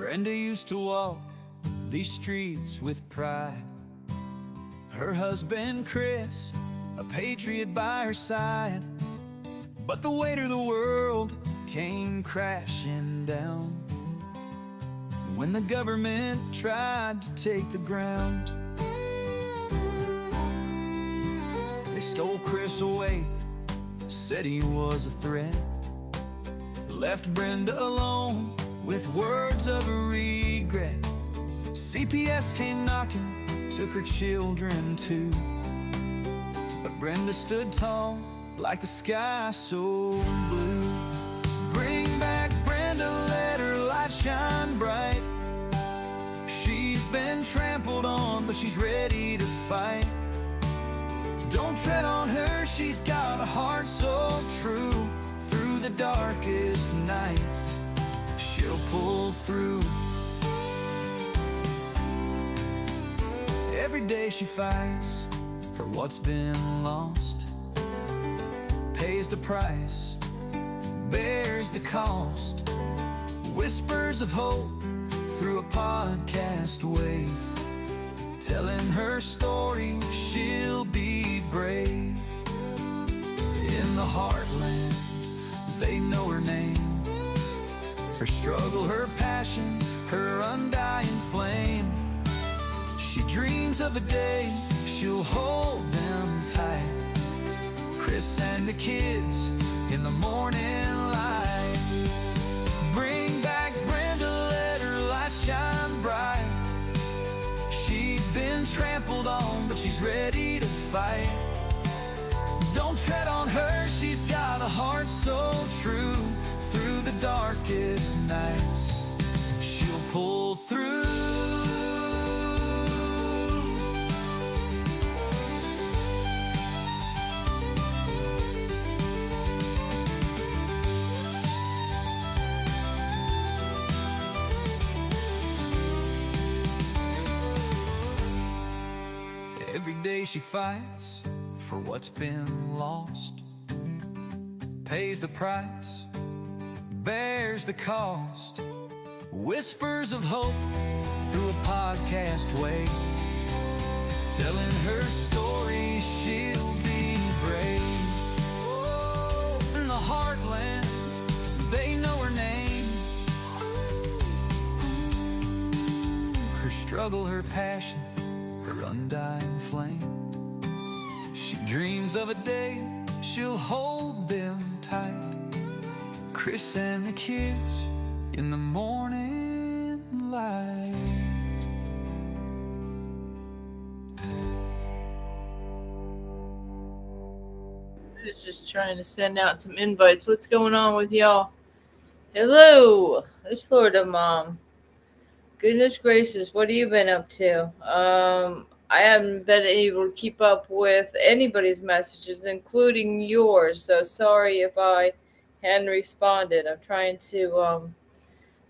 Brenda used to walk these streets with pride. Her husband Chris, a patriot by her side. But the weight of the world came crashing down when the government tried to take the ground. They stole Chris away, said he was a threat, left Brenda alone with words of regret. CPS came knocking, took her children too, but Brenda stood tall like the sky so blue. Bring back Brenda, let her light shine bright. She's been trampled on, but she's ready to fight. Don't tread on her, she's got a heart so true. Through the darkest nights, she'll pull through. Every day she fights for what's been lost, pays the price, bears the cost. Whispers of hope through a podcast wave, telling her story, she'll be brave. In the heartland, they know her name, her struggle, her passion, her undying flame. She dreams of a day she'll hold them tight, Chris and the kids in the morning light. Bring back Brenda, let her light shine bright. She's been trampled on, but she's ready to fight. Don't tread on her, she's got a heart so true. Through the darkest nights, she'll pull through. Every day she fights for what's been lost, pays the price, bears the cost. Whispers of hope through a podcast wave, telling her story, she'll be brave. Oh, in the heartland, they know her name, her struggle, her passion, her undying flame. She dreams of a day she'll hold them tight, Chris and the kids in the morning light. I was just trying to send out some invites. What's going on with y'all? Hello, it's Florida Mom. Goodness gracious, what have you been up to? I haven't been able to keep up with anybody's messages, including yours. So sorry if I hadn't responded. I'm trying to,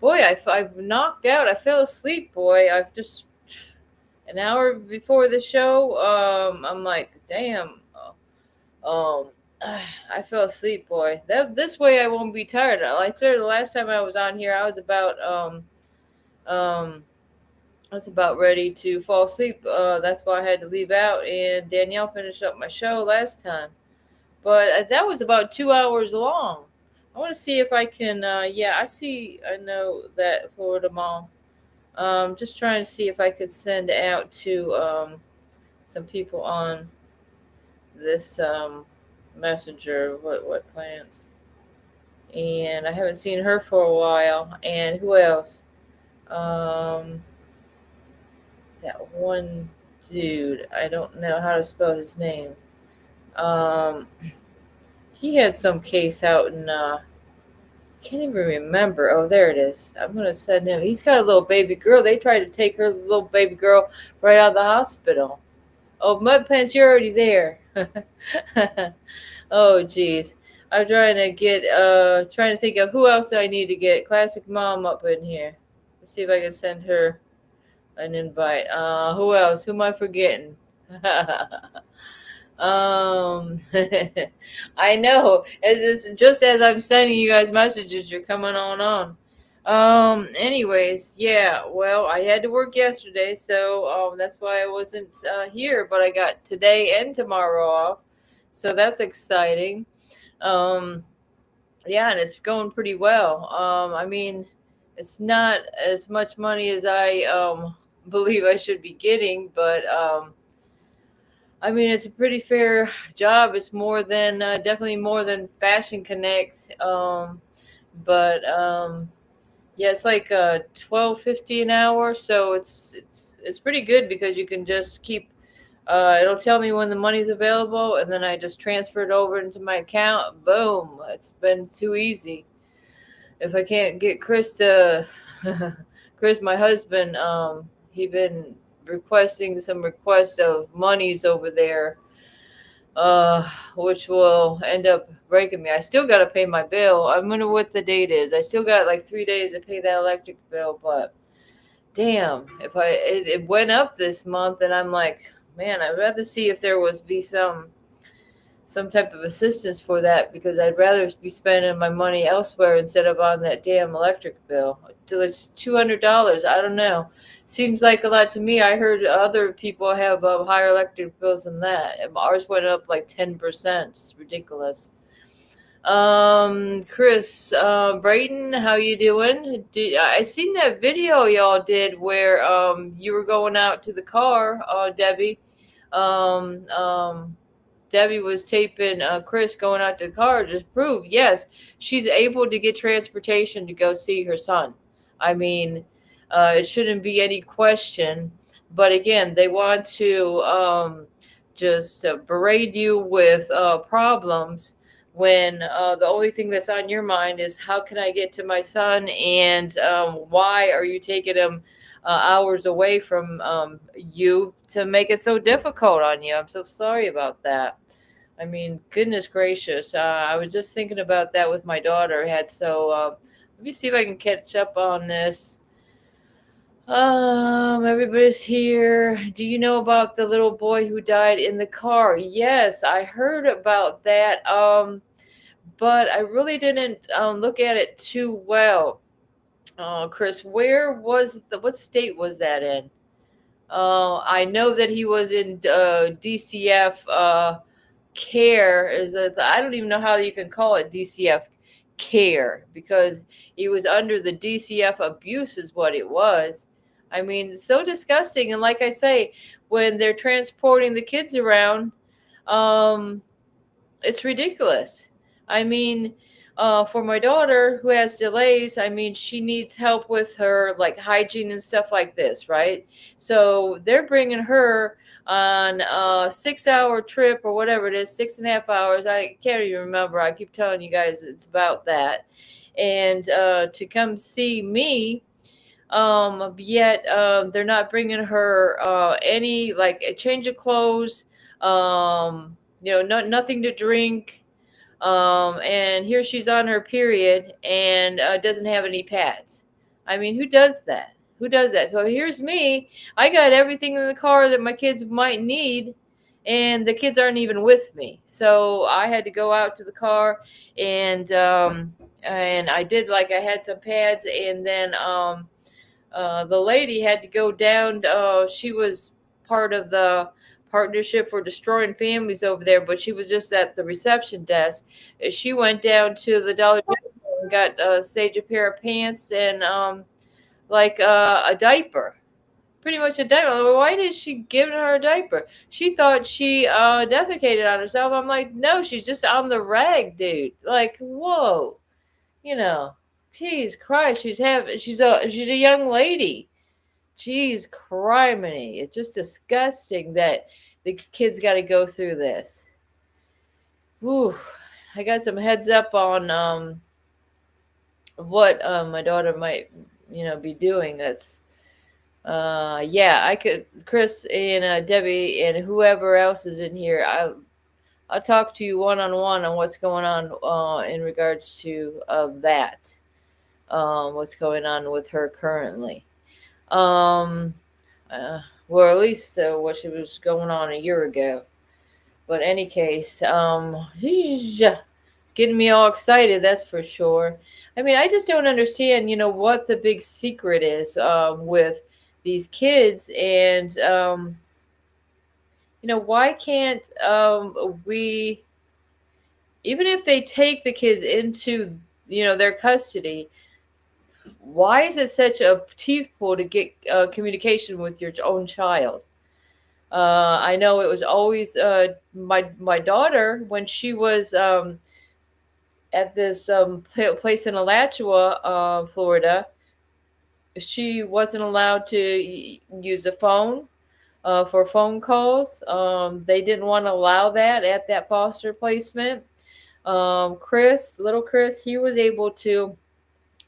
boy, I've knocked out. I fell asleep, boy. I've just, an hour before the show, I'm like, damn, I fell asleep, boy. This way I won't be tired. Like I said, the last time I was on here, I was about ready to fall asleep. That's why I had to leave out, and Danielle finished up my show last time. But that was about 2 hours long. I want to see if I can, I know that Florida Mom. Just trying to see if I could send out to some people on this messenger, what plans. And I haven't seen her for a while. And who else? That one dude, I don't know how to spell his name. He had some case out in, can't even remember. Oh, there it is. I'm going to send him. He's got a little baby girl. They tried to take her little baby girl right out of the hospital. Oh, Mud Pants, you're already there. Oh, geez. I'm trying to think of who else I need to get Classic Mom up in here. Let's see if I can send her an invite. Who else? Who am I forgetting? I know. Just as I'm sending you guys messages, you're coming on. Anyways, yeah, well, I had to work yesterday, so that's why I wasn't here, but I got today and tomorrow off. So that's exciting. Um yeah, and it's going pretty well. I mean, it's not as much money as I believe I should be getting, but I mean, it's a pretty fair job. It's more than definitely more than Fashion Connect. But yeah, it's like 12.50 an hour, so it's pretty good because you can just keep. It'll tell me when the money's available, and then I just transfer it over into my account. Boom! It's been too easy. If I can't get Chris to, Chris, my husband, he been requesting some requests of monies over there, which will end up breaking me. I still got to pay my bill. I wonder what the date is. I still got like 3 days to pay that electric bill, but damn, if it went up this month, and I'm like, man, I'd rather see if there was be some type of assistance for that, because I'd rather be spending my money elsewhere instead of on that damn electric bill. It's $200. I don't know. Seems like a lot to me. I heard other people have higher electric bills than that. Ours went up like 10%. It's ridiculous. Chris, Brayden, how you doing? I seen that video y'all did where you were going out to the car, Debbie. Um, um, Debbie was taping Chris going out to the car to prove, yes, she's able to get transportation to go see her son. I mean, it shouldn't be any question. But again, they want to just berate you with problems when the only thing that's on your mind is how can I get to my son, and why are you taking him hours away from you to make it so difficult on you. I'm so sorry about that. I mean, goodness gracious. I was just thinking about that with my daughter. Let me see if I can catch up on this. Everybody's here. Do you know about the little boy who died in the car? Yes, I heard about that. But I really didn't look at it too well. Chris, what state was that in? I know that he was in DCF care. I don't even know how you can call it DCF care, because he was under the DCF abuse is what it was. I mean, so disgusting. And like I say, when they're transporting the kids around, um, it's ridiculous. I mean, for my daughter who has delays, I mean, she needs help with her like hygiene and stuff like this, right? So they're bringing her on a 6 hour trip or whatever it is, 6.5 hours. I can't even remember. I keep telling you guys it's about that. And to come see me, yet they're not bringing her any like a change of clothes, nothing to drink. And here she's on her period and doesn't have any pads. I mean, who does that? Who does that? So here's me. I got everything in the car that my kids might need, and the kids aren't even with me. So I had to go out to the car, and I did, like, I had some pads, and then the lady had to go down. She was part of the partnership for destroying families over there, but she was just at the reception desk. She went down to the Dollar General and got Sage a pair of pants and a diaper. Pretty much a diaper. Why did she give her a diaper? She thought she defecated on herself. I'm like, no, she's just on the rag, dude. Like, whoa, you know, jeez Christ, she's a young lady. Jeez criminy. It's just disgusting that the kids got to go through this. Whew. I got some heads up on what my daughter might, be doing. That's yeah, I could, Chris and Debbie and whoever else is in here. I'll talk to you one-on-one on what's going on in regards to that. What's going on with her currently. Um, well, at least what she was going on a year ago. But any case, it's getting me all excited, that's for sure. I mean, I just don't understand, what the big secret is with these kids, and why can't we, even if they take the kids into, their custody, why is it such a teeth pull to get communication with your own child? I know it was always my daughter when she was at this place in Alachua, Florida. She wasn't allowed to use a phone for phone calls. They didn't want to allow that at that foster placement. Little Chris, he was able to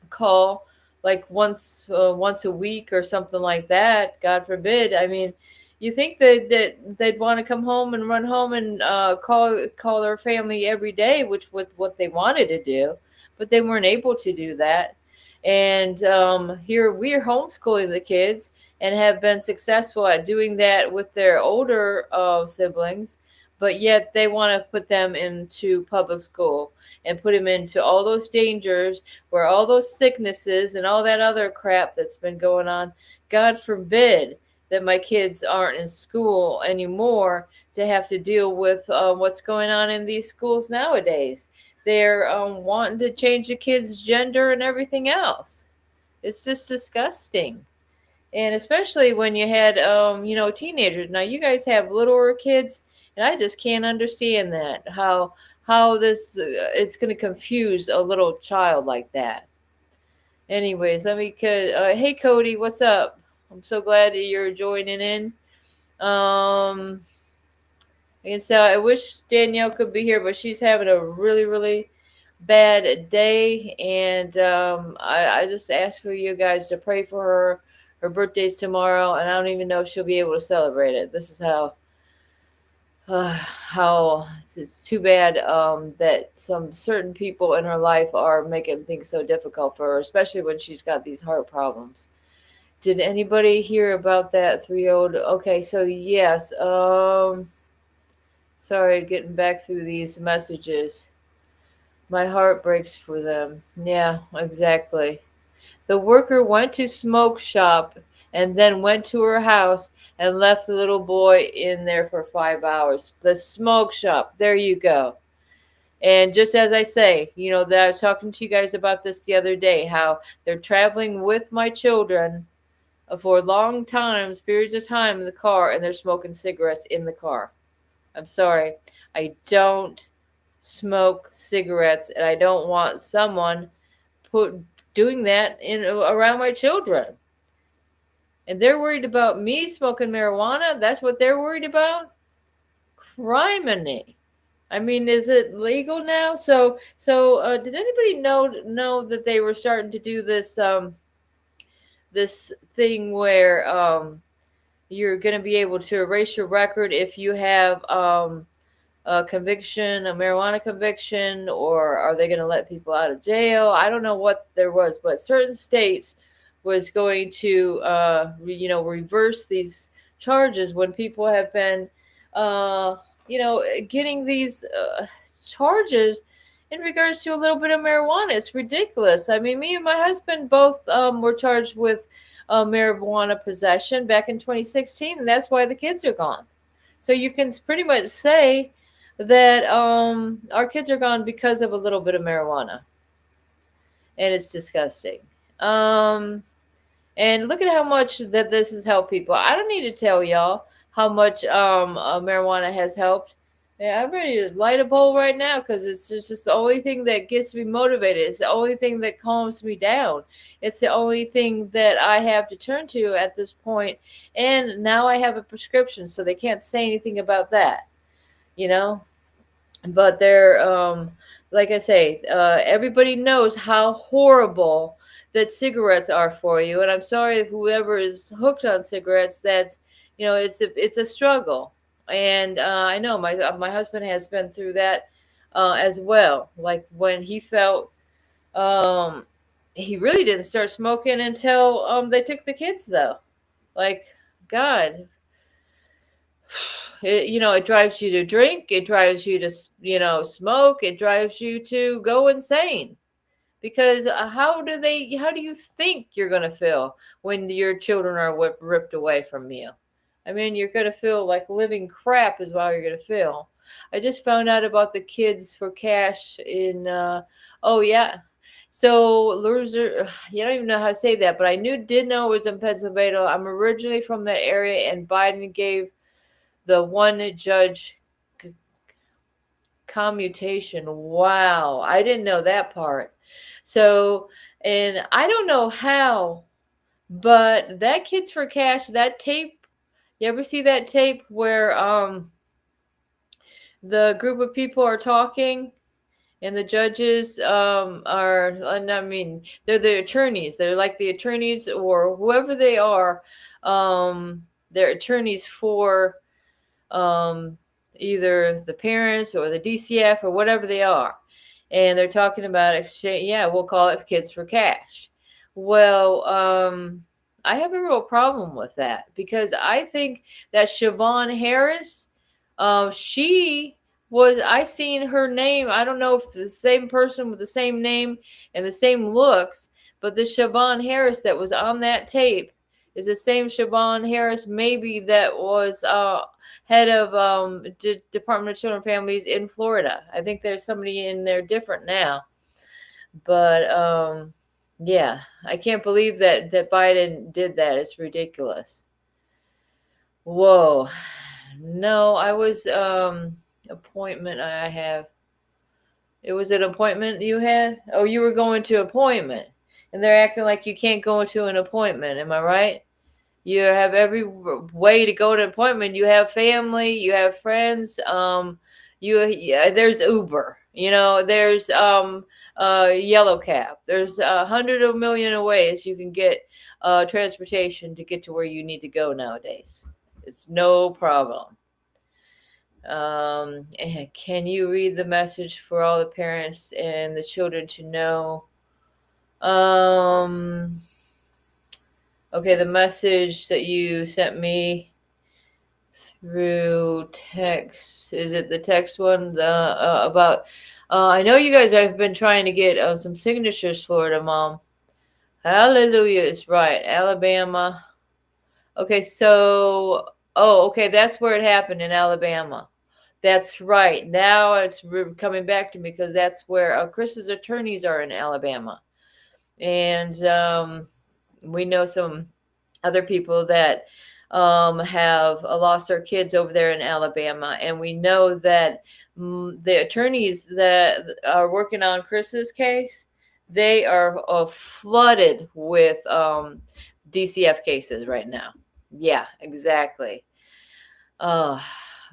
call like once a week or something like that. God forbid. I mean, you think that they'd want to come home and run home and call their family every day, which was what they wanted to do, but they weren't able to do that. And here we're homeschooling the kids and have been successful at doing that with their older siblings, but yet they want to put them into public school and put them into all those dangers where all those sicknesses and all that other crap that's been going on. God forbid that my kids aren't in school anymore to have to deal with what's going on in these schools nowadays. They're wanting to change the kids' gender and everything else. It's just disgusting. And especially when you had, teenagers. Now you guys have littler kids, and I just can't understand that. How this it's going to confuse a little child like that. Anyways, hey Cody, what's up? I'm so glad that you're joining in. Um, and so I wish Danielle could be here, but she's having a really, really bad day. And I just ask for you guys to pray for her. Her birthday's tomorrow, and I don't even know if she'll be able to celebrate it. This is how it's too bad that some certain people in her life are making things so difficult for her, especially when she's got these heart problems. Did anybody hear about that 3-year-old? Okay, so yes. Sorry, getting back through these messages. My heart breaks for them. Yeah, exactly. The worker went to smoke shop and then went to her house and left the little boy in there for 5 hours. The smoke shop. There you go. And just as I say, that I was talking to you guys about this the other day, how they're traveling with my children for long times, periods of time in the car, and they're smoking cigarettes in the car. I'm sorry. I don't smoke cigarettes, and I don't want someone doing that around my children. And they're worried about me smoking marijuana. That's what they're worried about. Criminy. I mean, is it legal now? So did anybody know that they were starting to do this thing where you're going to be able to erase your record if you have a conviction, a marijuana conviction, or are they going to let people out of jail? I don't know what there was, but certain states was going to, reverse these charges when people have been, getting these charges in regards to a little bit of marijuana. It's ridiculous. I mean, me and my husband both were charged with marijuana possession back in 2016, and that's why the kids are gone. So you can pretty much say that our kids are gone because of a little bit of marijuana, and it's disgusting. And look at how much that this has helped people. I don't need to tell y'all how much marijuana has helped. Yeah, I'm ready to light a bowl right now because it's just the only thing that gets me motivated. It's the only thing that calms me down. It's the only thing that I have to turn to at this point. And now I have a prescription, so they can't say anything about that, you know. But they're, like I say, everybody knows how horrible that cigarettes are for you. And I'm sorry if whoever is hooked on cigarettes, that's, it's a struggle. And I know my husband has been through that as well. Like when he felt he really didn't start smoking until they took the kids, though. Like, God, it drives you to drink. It drives you to, smoke. It drives you to go insane. Because how do you think you're going to feel when your children are ripped away from you? I mean, you're going to feel like living crap is how you're going to feel. I just found out about the kids for cash in, oh yeah. So loser, you don't even know how to say that, but I did know it was in Pennsylvania. I'm originally from that area, and Biden gave the one judge commutation. Wow, I didn't know that part. So, and I don't know how, but that Kids for Cash, that tape, you ever see that tape where the group of people are talking and the judges are, I mean, they're the attorneys. They're like the attorneys or whoever they are. They're attorneys for um, either the parents or the DCF or whatever they are. And they're talking about exchange. Yeah, we'll call it Kids for Cash. Well, I have a real problem with that because I think that Siobhan Harris, she I seen her name. I don't know if it's the same person with the same name and the same looks, but the Siobhan Harris that was on that tape is the same Siobhan Harris maybe that was head of Department of Children and Families in Florida. I think there's somebody in there different now. But yeah, I can't believe that Biden did that. It's ridiculous. Whoa. No, I was appointment I have. It was an appointment you had? Oh, you were going to appointment. And they're acting like you can't go into an appointment. Am I right? You have every way to go to an appointment. You have family, you have friends. There's Uber. There's Yellow Cab. There's 100 million of ways you can get transportation to get to where you need to go nowadays. It's no problem. Can you read the message for all the parents and the children to know? Okay, the message that you sent me through text. Is it the text one? About. I know you guys have been trying to get some signatures, Florida Mom. Hallelujah is right. Alabama. Okay, so. Oh, okay, that's where it happened in Alabama. That's right. Now it's coming back to me because that's where Chris's attorneys are in Alabama. And we know some other people that have lost their kids over there in Alabama. And we know that the attorneys that are working on Chris's case, they are flooded with DCF cases right now. Yeah, exactly.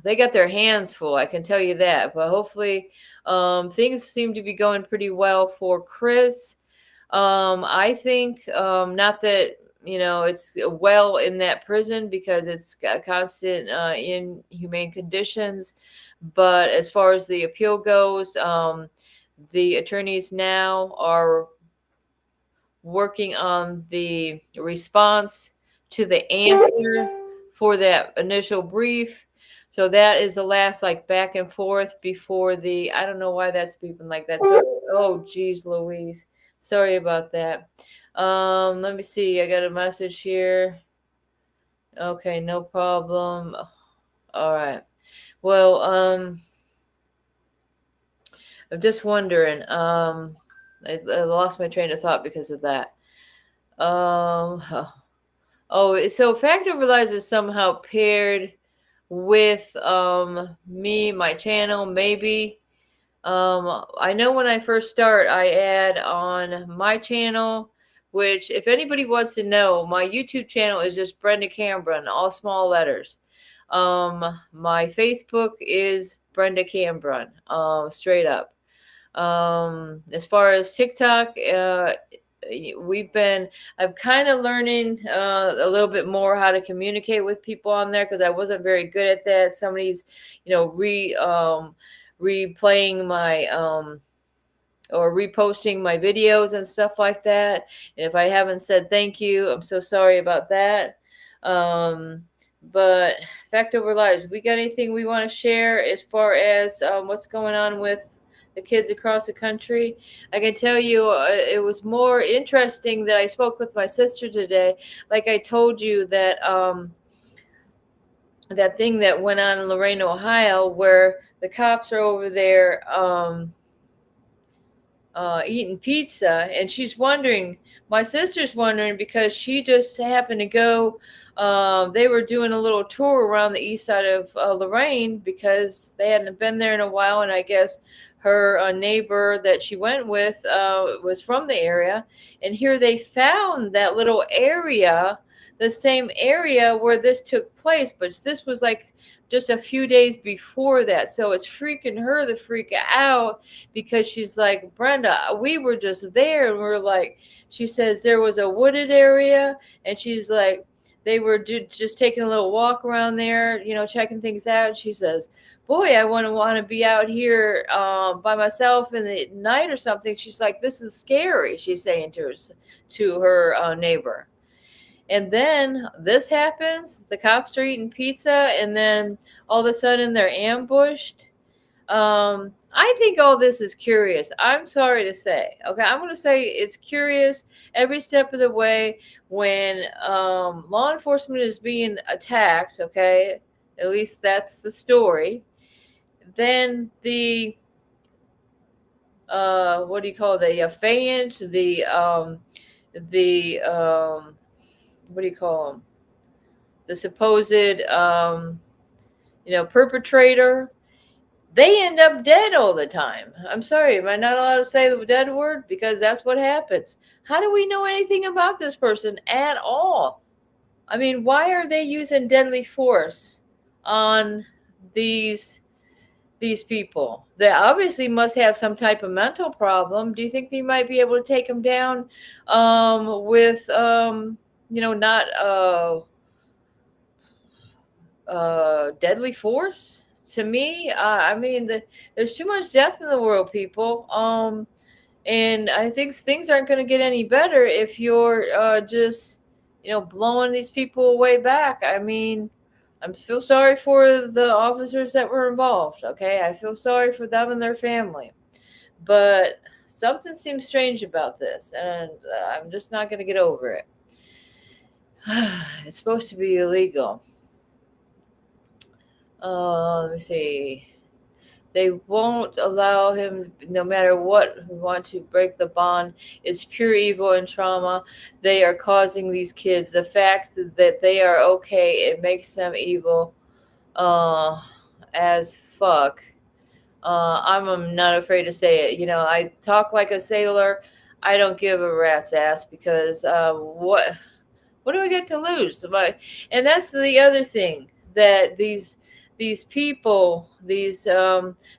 They got their hands full, I can tell you that. But hopefully things seem to be going pretty well for Chris. I think not that it's well in that prison because it's constant inhumane conditions, but as far as the appeal goes, the attorneys now are working on the response to the answer for that initial brief. So that is the last back and forth before I don't know why that's beeping like that. So, oh geez Louise, sorry about that. Let me see, I got a message here. Okay, no problem. All right, well, I'm just wondering, I lost my train of thought because of that. So Fact Over Lies is somehow paired with me, my channel, maybe. I know when I first start, I add on my channel, which if anybody wants to know, my YouTube channel is just Brenda Cameron, all small letters. My Facebook is Brenda Cameron, straight up. As far as TikTok, I'm kind of learning a little bit more how to communicate with people on there because I wasn't very good at that. Somebody's, replaying my or reposting my videos and stuff like that. And if I haven't said thank you, I'm so sorry about that. But Fact Over Lies, we got anything we want to share as far as what's going on with the kids across the country. I can tell you, it was more interesting that I spoke with my sister today. Like I told you that thing that went on in Lorain, Ohio, where the cops are over there eating pizza, and she's wondering. My sister's wondering because she just happened to go. They were doing a little tour around the east side of Lorain because they hadn't been there in a while, and I guess her neighbor that she went with was from the area, and here they found that little area, the same area where this took place, but this was like just a few days before that. So it's freaking her the freak out because she's like, Brenda, we were just there. And we're like, she says there was a wooded area. And she's like, they were just taking a little walk around there, checking things out. And she says, boy, I want to be out here by myself in the night or something. She's like, this is scary, she's saying to her neighbor. And then this happens. The cops are eating pizza, and then all of a sudden they're ambushed. I think all this is curious. I'm sorry to say. Okay, I'm going to say it's curious every step of the way when law enforcement is being attacked. Okay, at least that's the story. Then the what do you call it? The affiant, the what do you call them? The supposed, perpetrator. They end up dead all the time. I'm sorry, am I not allowed to say the dead word? Because that's what happens. How do we know anything about this person at all? I mean, why are they using deadly force on these people? They obviously must have some type of mental problem. Do you think they might be able to take them down with not deadly force? To me, I mean, there's too much death in the world, people. And I think things aren't going to get any better if you're just, blowing these people way back. I mean, I feel sorry for the officers that were involved. Okay, I feel sorry for them and their family, but something seems strange about this, and I'm just not going to get over it. It's supposed to be illegal. Let me see. They won't allow him, no matter what, who want to break the bond. It's pure evil and trauma they are causing these kids. The fact that they are okay, it makes them evil as fuck. I'm not afraid to say it. I talk like a sailor. I don't give a rat's ass because what do I get to lose? And that's the other thing, that these people, these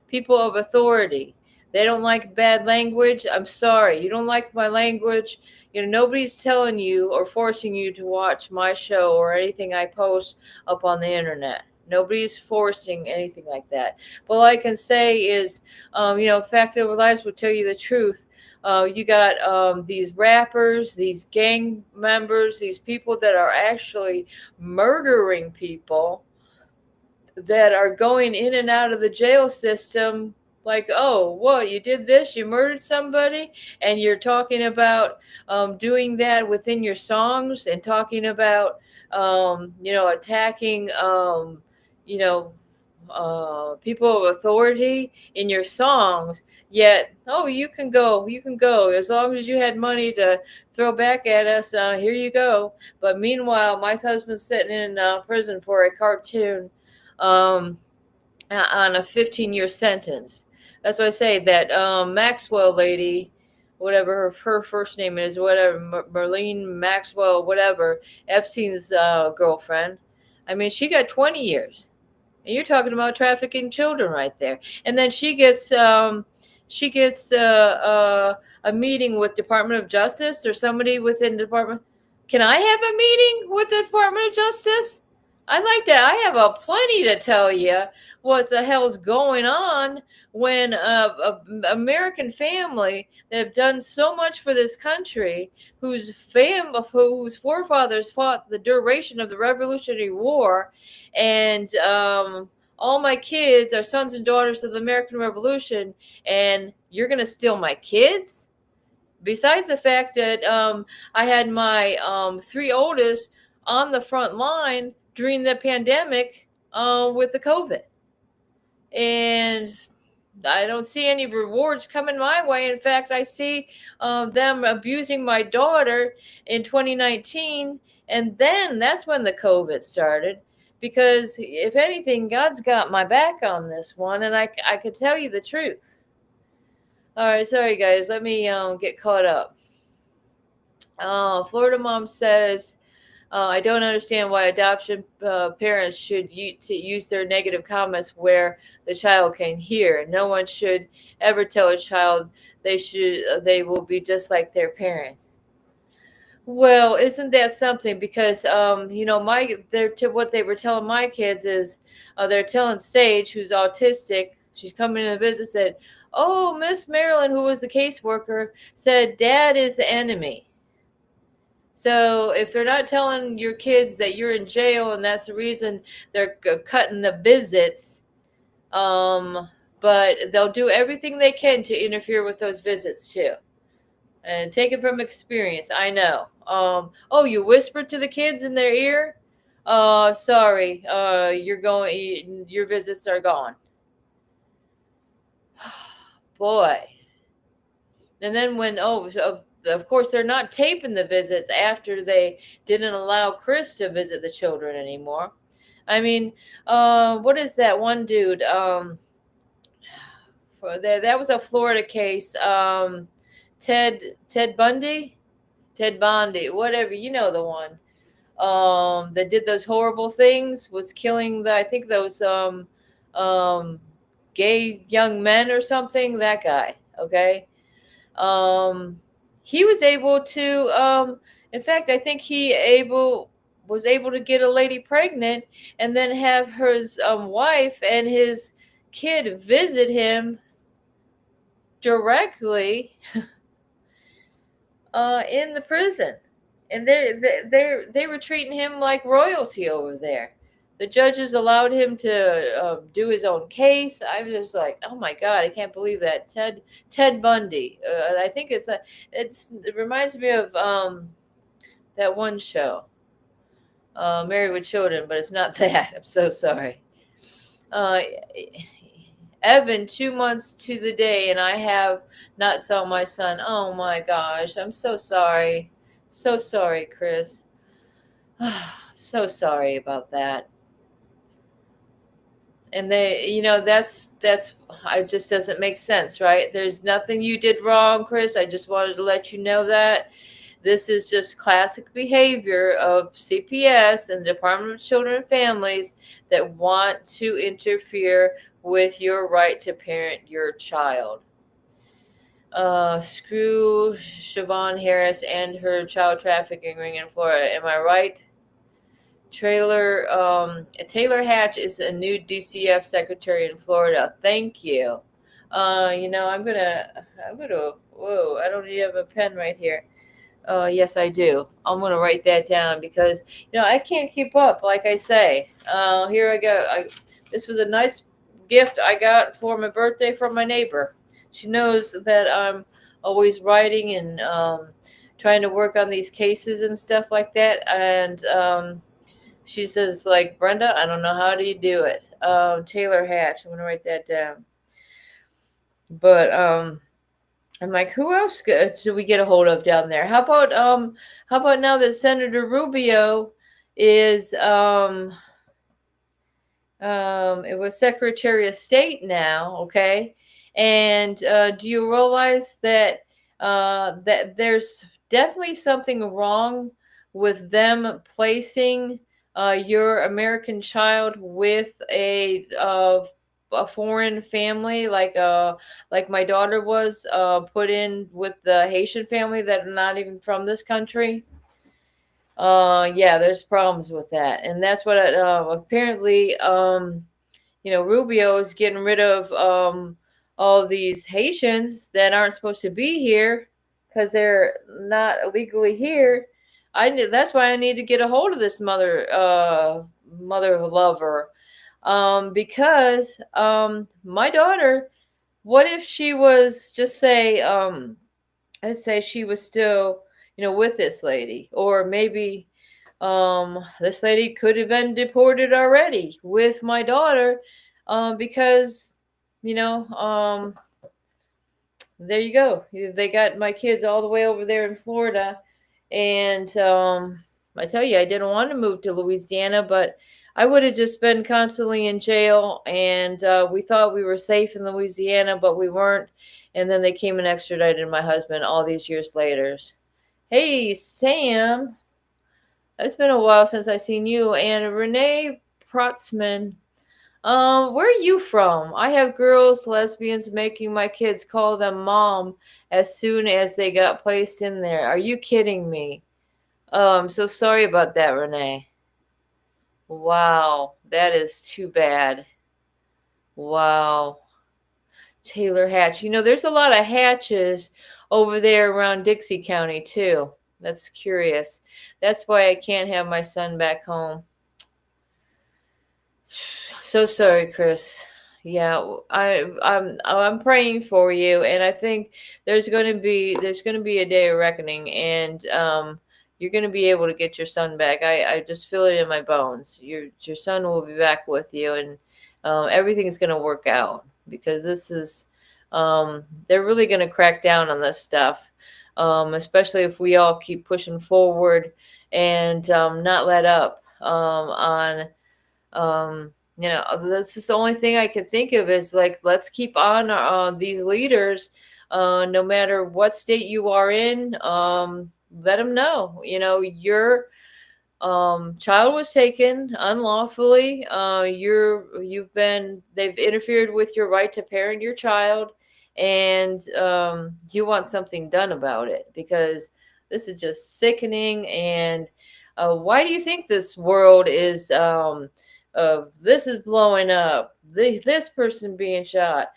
people of authority, they don't like bad language. I'm sorry, you don't like my language. Nobody's telling you or forcing you to watch my show or anything I post up on the internet. Nobody's forcing anything like that. But all I can say is, fact over lives will tell you the truth. You got these rappers, these gang members, these people that are actually murdering people, that are going in and out of the jail system. Like, oh, what, you did this, you murdered somebody, and you're talking about doing that within your songs, and talking about attacking people of authority in your songs. Yet, oh, you can go as long as you had money to throw back at us. Here you go. But meanwhile, my husband's sitting in prison for a cartoon on a 15-year sentence. That's why I say that Maxwell lady, whatever her first name is, whatever, Marlene Maxwell, whatever, Epstein's girlfriend. I mean, she got 20 years. And you're talking about trafficking children right there. And then she gets a meeting with Department of Justice or somebody within the department. Can I have a meeting with the Department of Justice? I'd like to. I have a plenty to tell you what the hell's going on when a American family that have done so much for this country, whose forefathers fought the duration of the Revolutionary War, and all my kids are sons and daughters of the American Revolution, and you're going to steal my kids? Besides the fact that I had my 3 oldest on the front line during the pandemic with the COVID. And I don't see any rewards coming my way. In fact, I see them abusing my daughter in 2019. And then that's when the COVID started. Because if anything, God's got my back on this one. And I could tell you the truth. All right, sorry, guys. Let me get caught up. Florida mom says, I don't understand why adoption parents should use their negative comments where the child can hear. No one should ever tell a child they will be just like their parents. Well, isn't that something? Because what they were telling my kids is they're telling Sage, who's autistic, she's coming in the business, said, "Oh, Miss Marilyn, who was the caseworker, said Dad is the enemy." So if they're not telling your kids that you're in jail and that's the reason they're cutting the visits, but they'll do everything they can to interfere with those visits too. And take it from experience. I know. Oh, you whispered to the kids in their ear? Sorry. Your visits are gone. Boy. And then of course, they're not taping the visits after they didn't allow Chris to visit the children anymore. I mean, what is that one dude? That was a Florida case. Ted Bundy, whatever, you know the one. That did those horrible things, was killing those gay young men or something. That guy, okay. He was able to, in fact, I think was able to get a lady pregnant and then have his wife and his kid visit him directly in the prison. And they were treating him like royalty over there. The judges allowed him to do his own case. I was just like, oh my God, I can't believe that. Ted Bundy. I think it reminds me of that one show, Married with Children, but it's not that. I'm so sorry. Evan, 2 months to the day, and I have not saw my son. Oh my gosh, I'm so sorry. So sorry, Chris. So sorry about that. And that's it just doesn't make sense, right? There's nothing you did wrong, Chris. I just wanted to let you know that this is just classic behavior of CPS and the Department of Children and Families that want to interfere with your right to parent your child. Screw Siobhan Harris and her child trafficking ring in Florida. Am I right? Taylor Hatch is a new DCF secretary in Florida. Thank you. I'm gonna. Whoa! I don't even have a pen right here. Yes, I do. I'm gonna write that down because I can't keep up. Like I say, here I go. This was a nice gift I got for my birthday from my neighbor. She knows that I'm always writing and trying to work on these cases and stuff like that, and she says, like, Brenda, I don't know how do you do it. Taylor Hatch, I'm gonna write that down. But I'm like, who else do we get a hold of down there? How about now that Senator Rubio is it was Secretary of State now, okay? And do you realize that that there's definitely something wrong with them placing your American child with a foreign family, like my daughter was put in with the Haitian family that are not even from this country? Yeah, there's problems with that, and that's what apparently Rubio is getting rid of all these Haitians that aren't supposed to be here because they're not illegally here. That's why I need to get a hold of this mother lover. Because my daughter, what if she was just say, let's say she was still, with this lady, or maybe this lady could have been deported already with my daughter, because, you know, there you go. They got my kids all the way over there in Florida. And I tell you, I didn't want to move to Louisiana, but I would have just been constantly in jail. And we thought we were safe in Louisiana, but we weren't. And then they came and extradited my husband all these years later. Hey, Sam. It's been a while since I seen you. And Renee Protzman. Where are you from? I have girls, lesbians, making my kids call them mom as soon as they got placed in there. Are you kidding me? So sorry about that, Renee. Wow, that is too bad. Wow. Taylor Hatch. There's a lot of Hatches over there around Dixie County, too. That's curious. That's why I can't have my son back home. So sorry, Chris. Yeah, I'm praying for you, and I think there's gonna be a day of reckoning, and you're gonna be able to get your son back. I just feel it in my bones. Your son will be back with you, and everything's gonna work out, because this is they're really gonna crack down on this stuff, especially if we all keep pushing forward and not let up on. That's just the only thing I can think of is, like, let's keep on these leaders, no matter what state you are in. Let them know, your child was taken unlawfully. They've interfered with your right to parent your child, and you want something done about it, because this is just sickening. And why do you think this world is this is blowing up, this person being shot?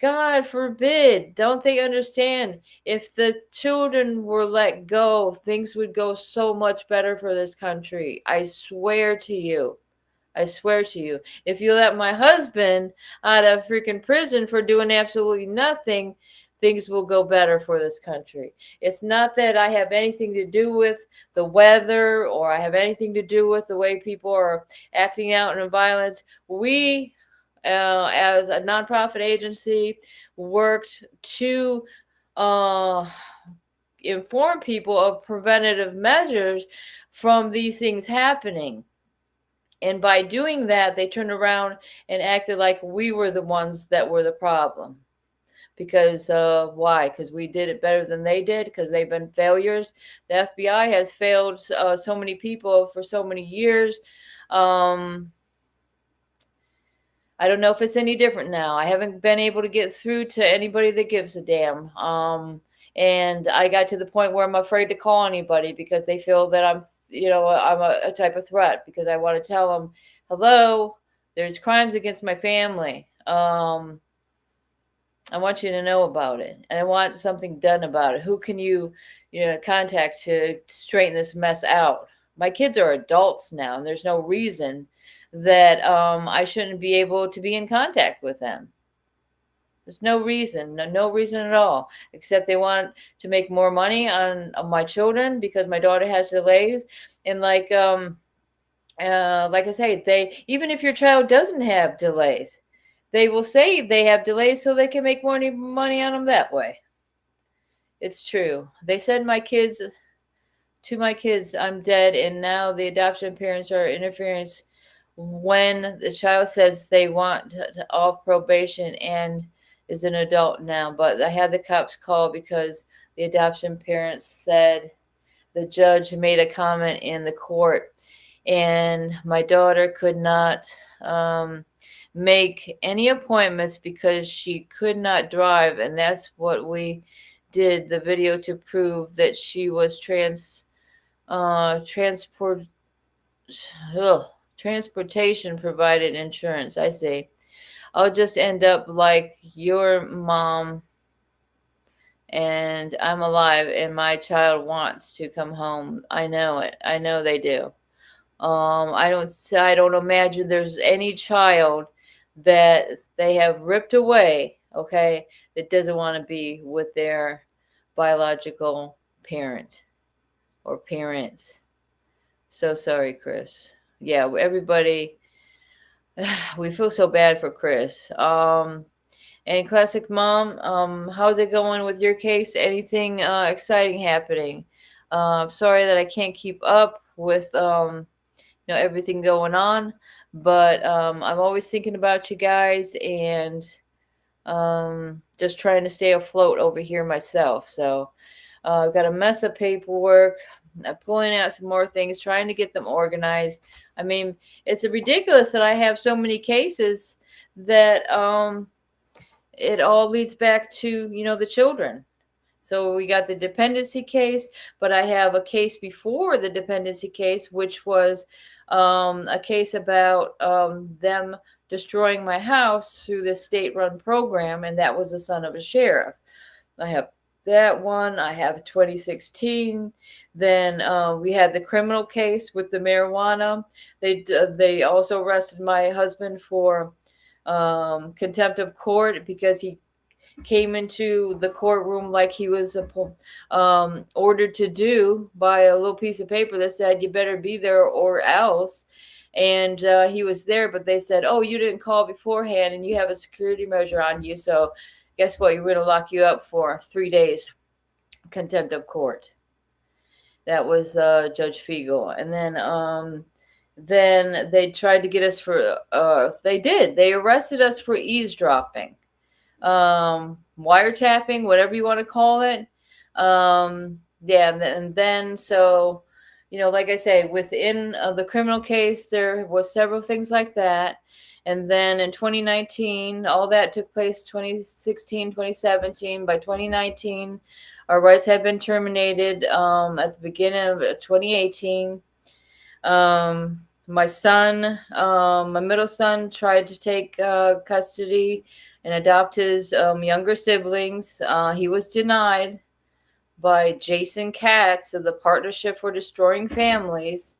God forbid. Don't they understand? If the children were let go, things would go so much better for this country. I swear to you. I swear to you. If you let my husband out of freaking prison for doing absolutely nothing, things will go better for this country. It's not that I have anything to do with the weather, or I have anything to do with the way people are acting out in violence. We, as a nonprofit agency, worked to inform people of preventative measures from these things happening. And by doing that, they turned around and acted like we were the ones that were the problem. Because why? Because we did it better than they did, because they've been failures. The FBI has failed so many people for so many years. I don't know if it's any different now. I haven't been able to get through to anybody that gives a damn. And I got to the point where I'm afraid to call anybody, because they feel that I'm a type of threat, because I want to tell them, hello, there's crimes against my family. I want you to know about it, and I want something done about it. Who can you contact to straighten this mess out? My kids are adults now, and there's no reason that I shouldn't be able to be in contact with them. There's no reason, no reason at all, except they want to make more money on my children, because my daughter has delays. And like I say, even if your child doesn't have delays, they will say they have delays so they can make more money on them that way. It's true. They said to my kids, I'm dead, and now the adoption parents are interference when the child says they want off probation and is an adult now. But I had the cops call because the adoption parents said the judge made a comment in the court, and my daughter could not make any appointments because she could not drive. And that's what we did the video to prove, that she was transportation provided insurance. I see. I'll just end up like your mom, and I'm alive, and my child wants to come home. I know it. I know they do. I don't imagine there's any child that they have ripped away, okay, that doesn't want to be with their biological parent or parents. So sorry, Chris. Yeah, everybody, we feel so bad for Chris. And Classic Mom, how's it going with your case? Anything exciting happening? Sorry that I can't keep up with everything going on, but I'm always thinking about you guys and just trying to stay afloat over here myself. So I've got a mess of paperwork. I'm pulling out some more things, trying to get them organized. I mean, it's ridiculous that I have so many cases that it all leads back to, the children. So we got the dependency case, but I have a case before the dependency case, which was a case about them destroying my house through this state-run program, and that was the son of a sheriff. I have that one. I have 2016. Then we had the criminal case with the marijuana. They also arrested my husband for contempt of court because he came into the courtroom like he was ordered to do by a little piece of paper that said you better be there or else. And he was there, but they said, oh, you didn't call beforehand and you have a security measure on you, so guess what, we're going to lock you up for 3 days contempt of court. That was Judge Fiegel. And then they tried to get us for they arrested us for eavesdropping, wiretapping, whatever you want to call it. And then so, like I say, within the criminal case, there was several things like that. And then in 2019, all that took place 2016, 2017. By 2019, our rights had been terminated at the beginning of 2018. My son, my middle son, tried to take custody and adopt his younger siblings. He was denied by Jason Katz of the Partnership for Destroying Families.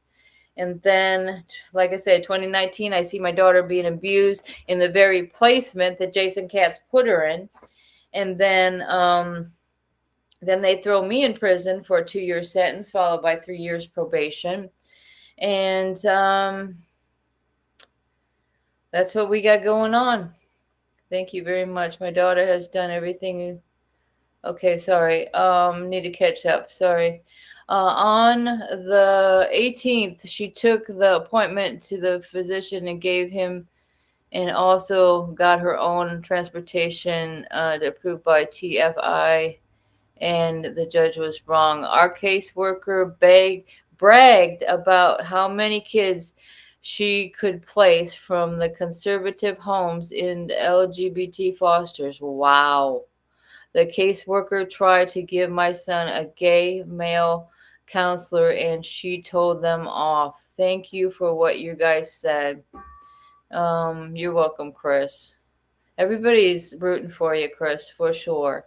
And then, like I said, 2019, I see my daughter being abused in the very placement that Jason Katz put her in. And then they throw me in prison for a 2-year sentence, followed by 3 years probation. And that's what we got going on. Thank you very much. My daughter has done everything. Okay, sorry. Need to catch up. Sorry. On the 18th, she took the appointment to the physician and gave him, and also got her own transportation approved by TFI, and the judge was wrong. Our caseworker bragged about how many kids she could place from the conservative homes in LGBT fosters. Wow. The caseworker tried to give my son a gay male counselor, and she told them off. Thank you for what you guys said. You're welcome, Chris. Everybody's rooting for you, Chris, for sure.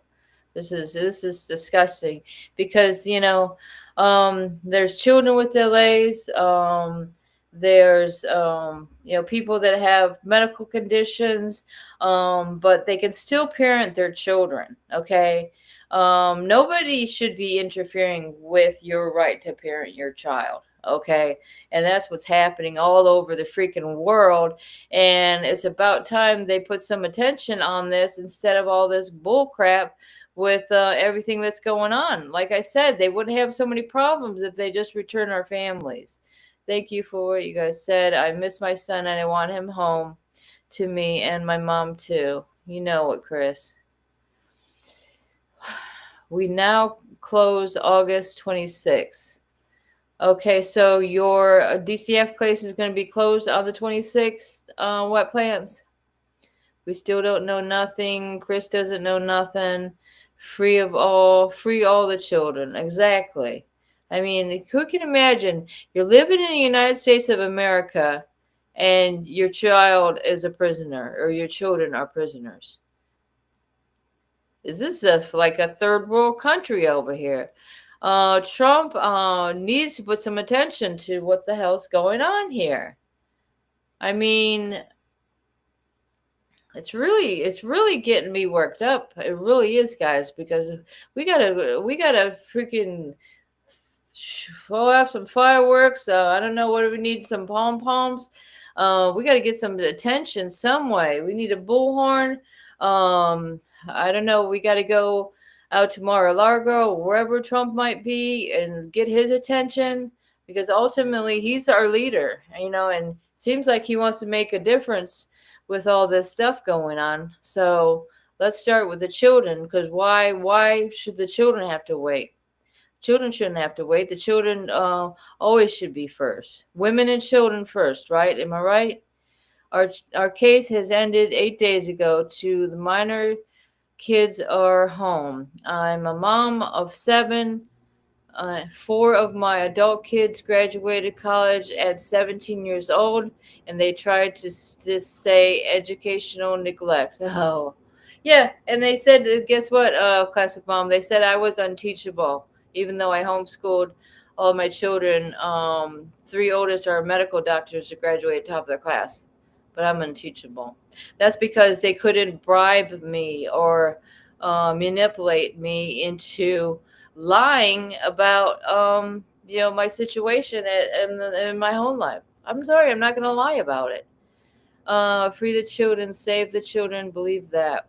This is disgusting because there's children with delays. There's people that have medical conditions, but they can still parent their children. Okay, nobody should be interfering with your right to parent your child. Okay, and that's what's happening all over the freaking world, and it's about time they put some attention on this instead of all this bull crap with everything that's going on. Like I said, they wouldn't have so many problems if they just return our families. Thank you for what you guys said. I miss my son and I want him home to me and my mom too. You know it, Chris. We now close August 26th. Okay, so your DCF place is going to be closed on the 26th. What plans? We still don't know nothing. Chris doesn't know nothing. Free all the children. Exactly. I mean, who can imagine you're living in the United States of America and your child is a prisoner, or your children are prisoners? Is this like a third world country over here? Trump needs to put some attention to what the hell's going on here. I mean, it's really getting me worked up. It really is, guys, because we gotta freaking have some fireworks. I don't know what do we need, some pom poms. We got to get some attention some way. We need a bullhorn. I don't know. We got to go out to Mar-a-Lago or wherever Trump might be and get his attention, because ultimately he's our leader, and seems like he wants to make a difference with all this stuff going on. So let's start with the children, because why should the children have to wait? Children shouldn't have to wait. The children always should be first. Women and children first, right? Am I right? Our case has ended 8 days ago. The minor kids are home. I'm a mom of 7. 4 of my adult kids graduated college at 17 years old, and they tried to say educational neglect. Oh, yeah. And they said, guess what, classic mom? They said I was unteachable, even though I homeschooled all of my children. 3 oldest are medical doctors that graduated top of their class, but I'm unteachable. That's because they couldn't bribe me or manipulate me into lying about my situation in my home life. I'm sorry, I'm not going to lie about it. Free the children, save the children, believe that.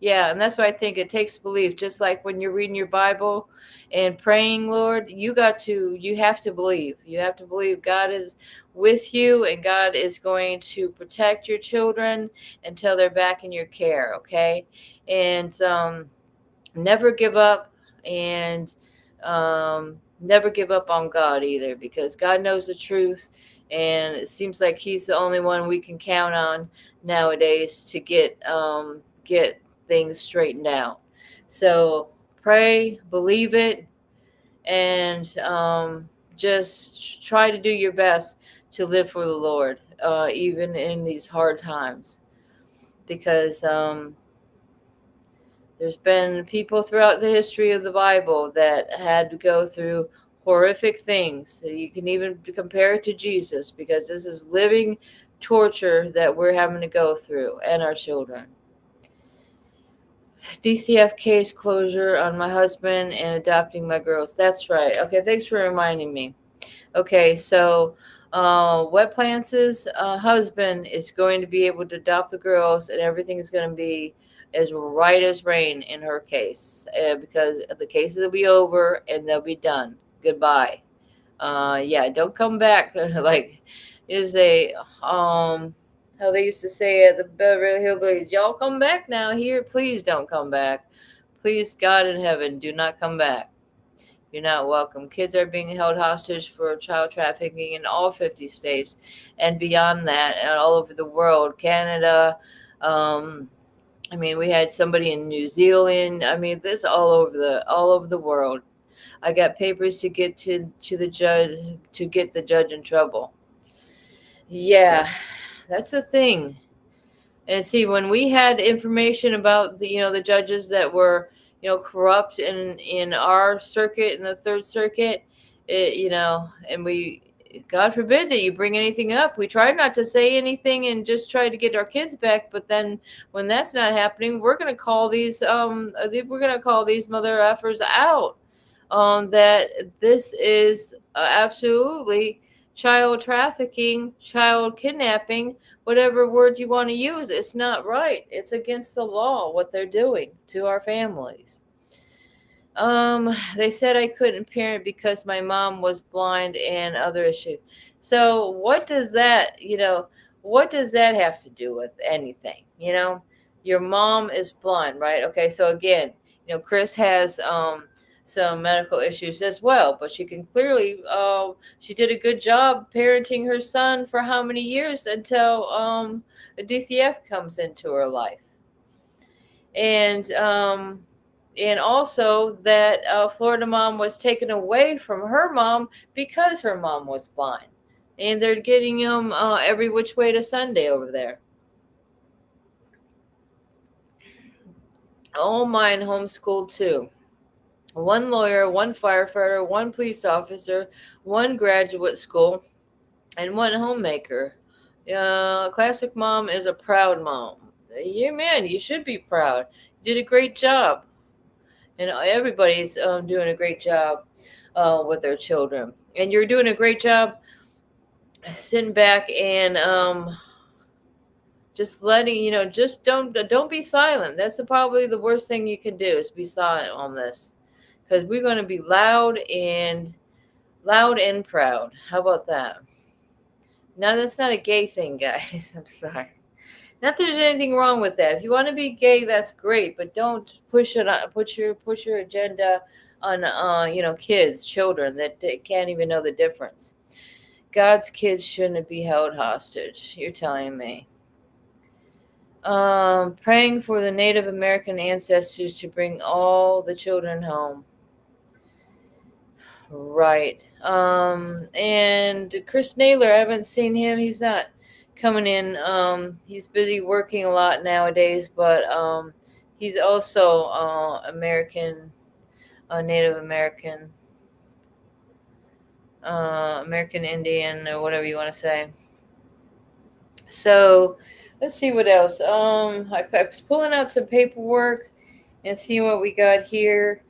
Yeah, and that's why I think it takes belief. Just like when you're reading your Bible and praying, Lord, you have to believe. You have to believe God is with you, and God is going to protect your children until they're back in your care, okay? And never give up, and never give up on God either, because God knows the truth, and it seems like He's the only one we can count on nowadays to get things straightened out. So pray, believe it, and just try to do your best to live for the Lord, even in these hard times, because there's been people throughout the history of the Bible that had to go through horrific things. So you can even compare it to Jesus, because this is living torture that we're having to go through, and our children. DCF case closure on my husband and adopting my girls. That's right. Okay, thanks for reminding me. Okay, so Wet Plants' husband is going to be able to adopt the girls, and everything is going to be as right as rain in her case, because the cases will be over and they'll be done. Goodbye. Yeah, don't come back. Like, is a how they used to say at the Beverly Hillbillies, y'all come back now here. Please don't come back. Please, God in heaven, do not come back. You're not welcome. Kids are being held hostage for child trafficking in all 50 states and beyond that, and all over the world. Canada, we had somebody in New Zealand. This all over the world. I got papers to get to the judge, to get the judge in trouble. Yeah, that's the thing. And see, when we had information about the judges that were corrupt in our circuit, in the Third Circuit, and we, God forbid that you bring anything up. We try not to say anything and just try to get our kids back. But then when that's not happening, we're going to call these mother effers out. That this is absolutely child trafficking, child kidnapping, whatever word you want to use. It's not right. It's against the law what they're doing to our families. They said I couldn't parent because my mom was blind and other issues. So what does that have to do with anything? Your mom is blind, right? Okay, so again, Chris has some medical issues as well, but she can clearly she did a good job parenting her son for how many years until a DCF comes into her life. And also that Florida mom was taken away from her mom because her mom was blind, and they're getting them every which way to Sunday over there. All mine homeschooled too. one lawyer, one firefighter, one police officer, one graduate school, and one homemaker. Classic mom is a proud mom. Yeah, man, you should be proud. You did a great job, and everybody's doing a great job with their children. And you're doing a great job sitting back and just letting just don't be silent. That's probably the worst thing you can do is be silent on this, because we're going to be loud and proud. How about that? Now that's not a gay thing, guys. I'm sorry. Not that there's anything wrong with that. If you want to be gay, that's great, but don't push it on, push your agenda on kids, children that can't even know the difference. God's kids shouldn't be held hostage. You're telling me. Praying for the Native American ancestors to bring all the children home. Right. And Chris Naylor, I haven't seen him. He's not coming in. He's busy working a lot nowadays, but he's also American, Native American, American Indian, or whatever you want to say. So let's see what else. I was pulling out some paperwork and seeing what we got here.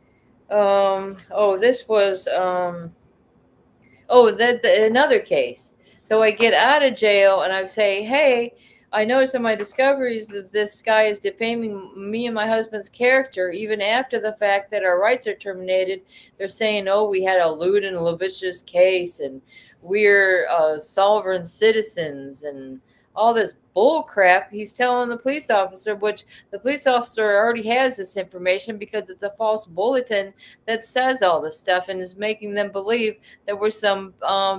This was another case. So I get out of jail and I say, hey, I noticed in my discoveries that this guy is defaming me and my husband's character, even after the fact that our rights are terminated. They're saying, oh, we had a lewd and lascivious case, and we're sovereign citizens, and all this bull crap he's telling the police officer, which the police officer already has this information because it's a false bulletin that says all this stuff and is making them believe that we're some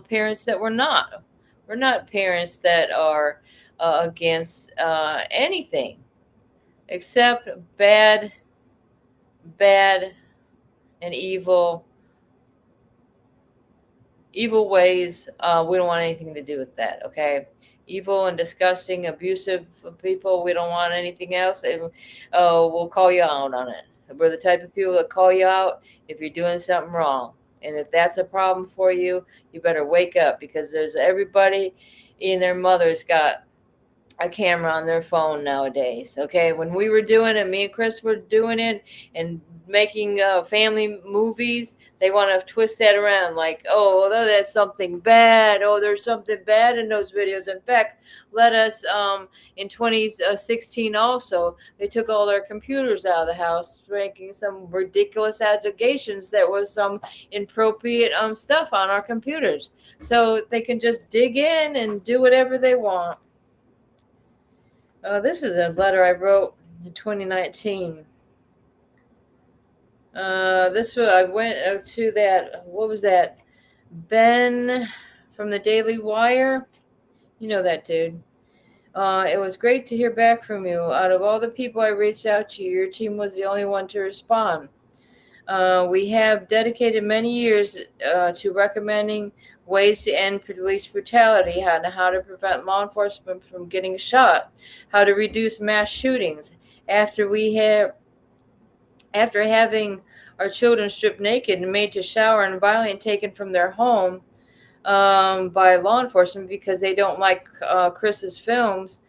parents that we're not. We're not parents that are against anything except bad and evil ways. We don't want anything to do with that. Okay, evil and disgusting, abusive people. We don't want anything else. And we'll call you out on it. We're the type of people that call you out if you're doing something wrong. And if that's a problem for you, you better wake up, because there's everybody and their mother's got a camera on their phone nowadays. Okay, when we were doing it, me and Chris were doing it and making family movies, they want to twist that around like, oh, that's something bad. Oh, there's something bad in those videos. In fact, let us in 2016 also, they took all their computers out of the house, making some ridiculous allegations that was some inappropriate stuff on our computers, so they can just dig in and do whatever they want. This is a letter I wrote in 2019. This was, I went to that, what was that? Ben from the Daily Wire. You know that dude. It was great to hear back from you. Out of all the people I reached out to, your team was the only one to respond. We have dedicated many years to recommending ways to end police brutality, how to prevent law enforcement from getting shot, how to reduce mass shootings. After having our children stripped naked and made to shower and violently taken from their home by law enforcement because they don't like Chris's films,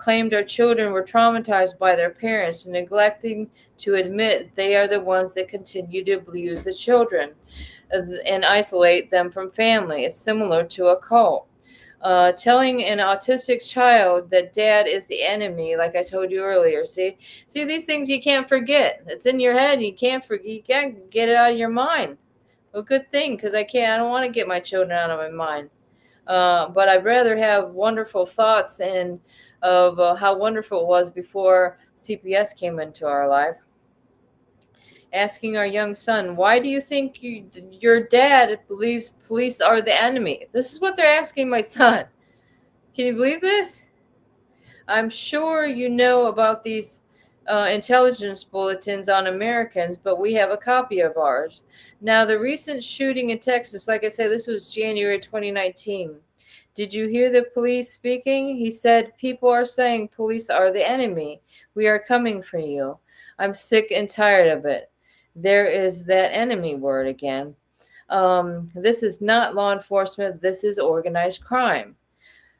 claimed our children were traumatized by their parents, neglecting to admit they are the ones that continue to abuse the children and isolate them from family. It's similar to a cult. Telling an autistic child that dad is the enemy, like I told you earlier. See, these things you can't forget. It's in your head, and you can't forget. You can't get it out of your mind. Well, good thing, because I don't want to get my children out of my mind. But I'd rather have wonderful thoughts and of how wonderful it was before CPS came into our life. Asking our young son, why do you think your dad believes police are the enemy? This is what they're asking my son. Can you believe this? I'm sure you know about these intelligence bulletins on Americans, but we have a copy of ours. Now, the recent shooting in Texas, like I said, this was January 2019. Did you hear the police speaking? He said, people are saying police are the enemy. We are coming for you. I'm sick and tired of it. there is that enemy word again. This is not law enforcement. This is organized crime.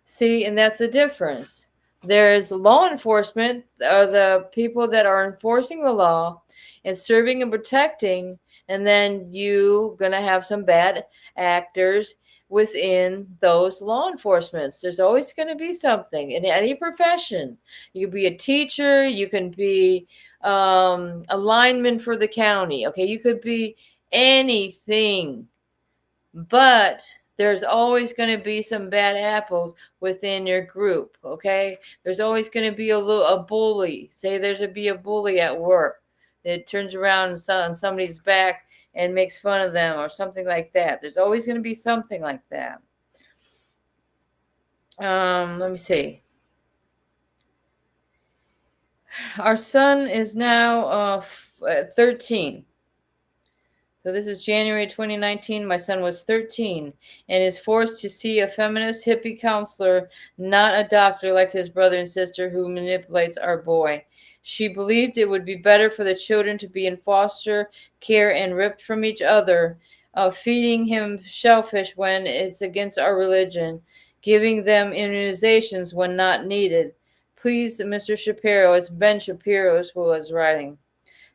See, and that's the difference. There's law enforcement, the people that are enforcing the law and serving and protecting, and then you gonna have some bad actors within those law enforcements. There's always going to be something in any profession. You can be a teacher, you can be a lineman for the county. Okay, you could be anything, but there's always going to be some bad apples within your group. Okay, there's always going to be a bully. Say there's to be a bully at work that turns around on somebody's back and makes fun of them or something like that. There's always going to be something like that. Let me see. Our son is now 13. So this is January 2019. My son was 13 and is forced to see a feminist hippie counselor, not a doctor like his brother and sister who manipulates our boy. She believed it would be better for the children to be in foster care and ripped from each other, feeding him shellfish when it's against our religion, giving them immunizations when not needed. Please, Mr. Shapiro, it's Ben Shapiro who was writing.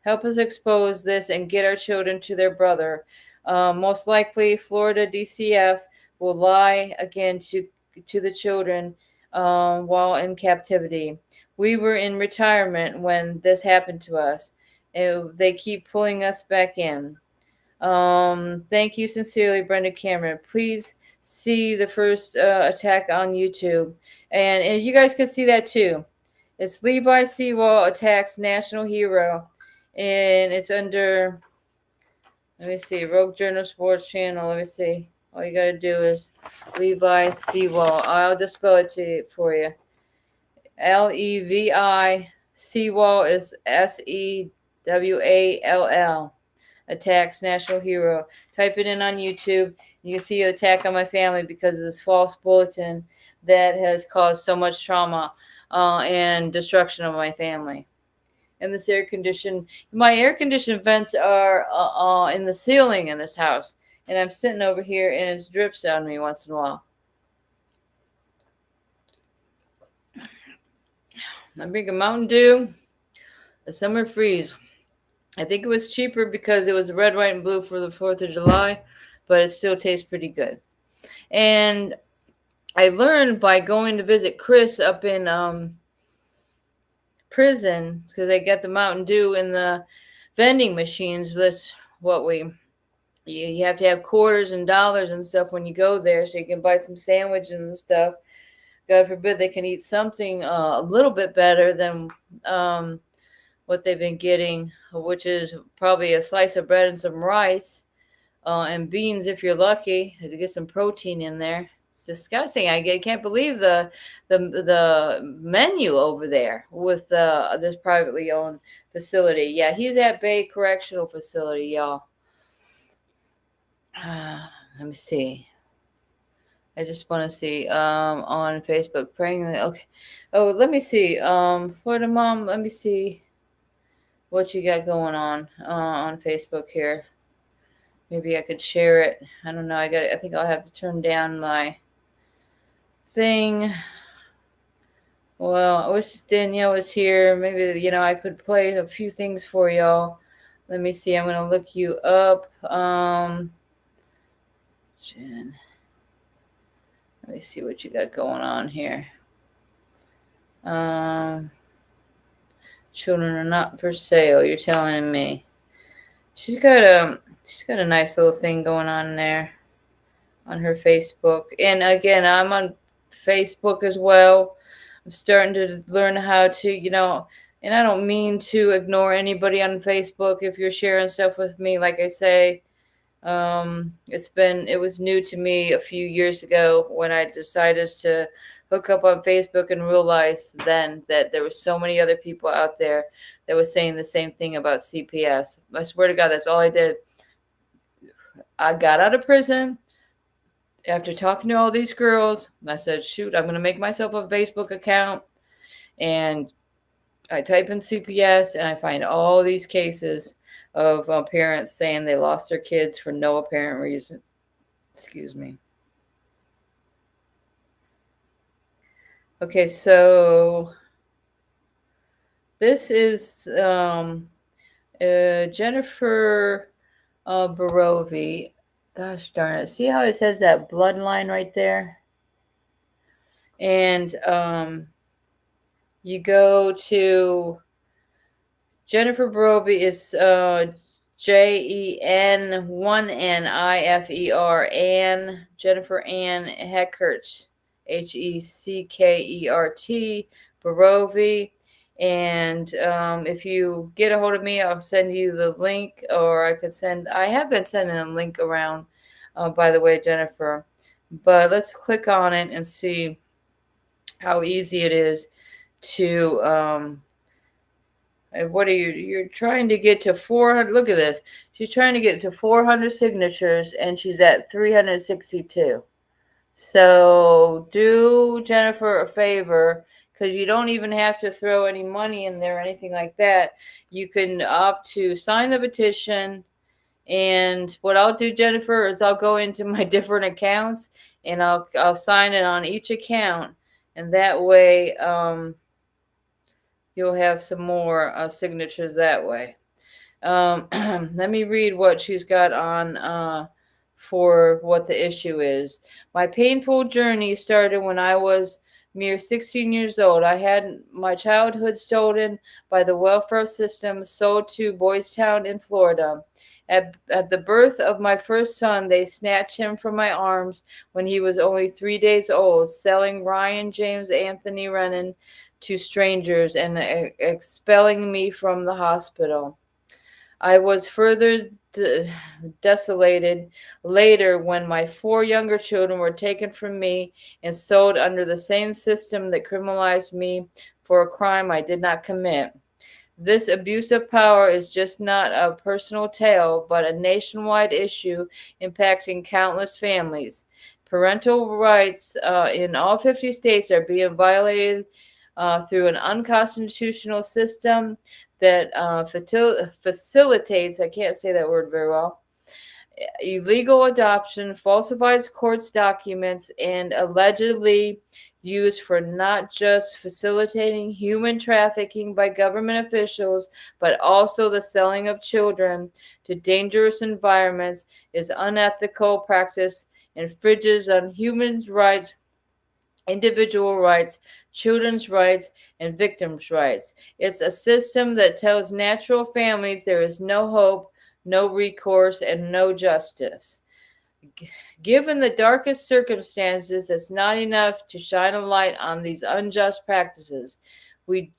Help us expose this and get our children to their brother. Most likely, Florida DCF will lie again to the children while in captivity. We were in retirement when this happened to us. They keep pulling us back in. Thank you sincerely, Brenda Cameron. Please see the first attack on YouTube. And you guys can see that too. It's Levi Sewell Attacks National Hero. And it's under, let me see, Rogue Journal Sports Channel. Let me see. All you got to do is Levi Sewell. I'll just spell it for you. Levi Sewell is Sewall. Attacks National Hero. Type it in on YouTube. You can see the attack on my family because of this false bulletin that has caused so much trauma and destruction of my family. And this my air conditioned vents are in the ceiling in this house. And I'm sitting over here and it drips on me once in a while. I'm drinking Mountain Dew, a summer freeze. I think it was cheaper because it was red, white, and blue for the 4th of July, but it still tastes pretty good. And I learned by going to visit Chris up in prison, because they got the Mountain Dew in the vending machines. That's what you have to have quarters and dollars and stuff when you go there so you can buy some sandwiches and stuff. God forbid they can eat something a little bit better than what they've been getting, which is probably a slice of bread and some rice and beans if you're lucky to get some protein in there. It's disgusting. I can't believe the menu over there with this privately owned facility. Yeah, he's at Bay Correctional Facility, y'all. Let me see. I just want to see on Facebook praying. Okay. Oh, let me see. Florida Mom, let me see what you got going on Facebook here. Maybe I could share it. I don't know. I think I'll have to turn down my thing. Well, I wish Danielle was here. Maybe, I could play a few things for y'all. Let me see. I'm going to look you up. Jen. Let me see what you got going on here. Children are not for sale. You're telling me. She's got a nice little thing going on there on her Facebook. And again, I'm on Facebook as well. I'm starting to learn how to, and I don't mean to ignore anybody on Facebook if you're sharing stuff with me. Like I say, it was new to me a few years ago when I decided to hook up on Facebook and realize then that there were so many other people out there that was saying the same thing about CPS. I swear to God, that's all I did. I got out of prison after talking to all these girls. I said, shoot, I'm going to make myself a Facebook account. And I type in CPS and I find all these cases of parents saying they lost their kids for no apparent reason. Excuse me. Okay, so this is Jennifer Barovi. Gosh darn it. See how it says that bloodline right there? And you go to Jennifer Barovi is JEN1NIFER, Ann, Jennifer Ann Heckert, HECKERT, Barovi. And if you get a hold of me, I'll send you the link, or I have been sending a link around, by the way, Jennifer. But let's click on it and see how easy it is to, and what are you're trying to get to 400, look at this. She's trying to get to 400 signatures and she's at 362. So do Jennifer a favor, because you don't even have to throw any money in there or anything like that. You can opt to sign the petition. And what I'll do, Jennifer, is I'll go into my different accounts and I'll sign it on each account. And that way, you'll have some more signatures that way. Let me read what she's got on for what the issue is. My painful journey started when I was mere 16 years old. I had my childhood stolen by the welfare system, sold to Boys Town in Florida. At the birth of my first son, they snatched him from my arms when he was only 3 days old, selling Ryan James Anthony Rennan to strangers and expelling me from the hospital. I was further desolated later when my 4 younger children were taken from me and sold under the same system that criminalized me for a crime I did not commit. This abuse of power is just not a personal tale, but a nationwide issue impacting countless families. Parental rights in all 50 states are being violated through an unconstitutional system that facilitates, I can't say that word very well, illegal adoption, falsifies courts' documents, and allegedly used for not just facilitating human trafficking by government officials, but also the selling of children to dangerous environments, is unethical practice, infringes on human rights, individual rights, children's rights, and victims' rights. It's a system that tells natural families there is no hope, no recourse, and no justice. Given the darkest circumstances, it's not enough to shine a light on these unjust practices. We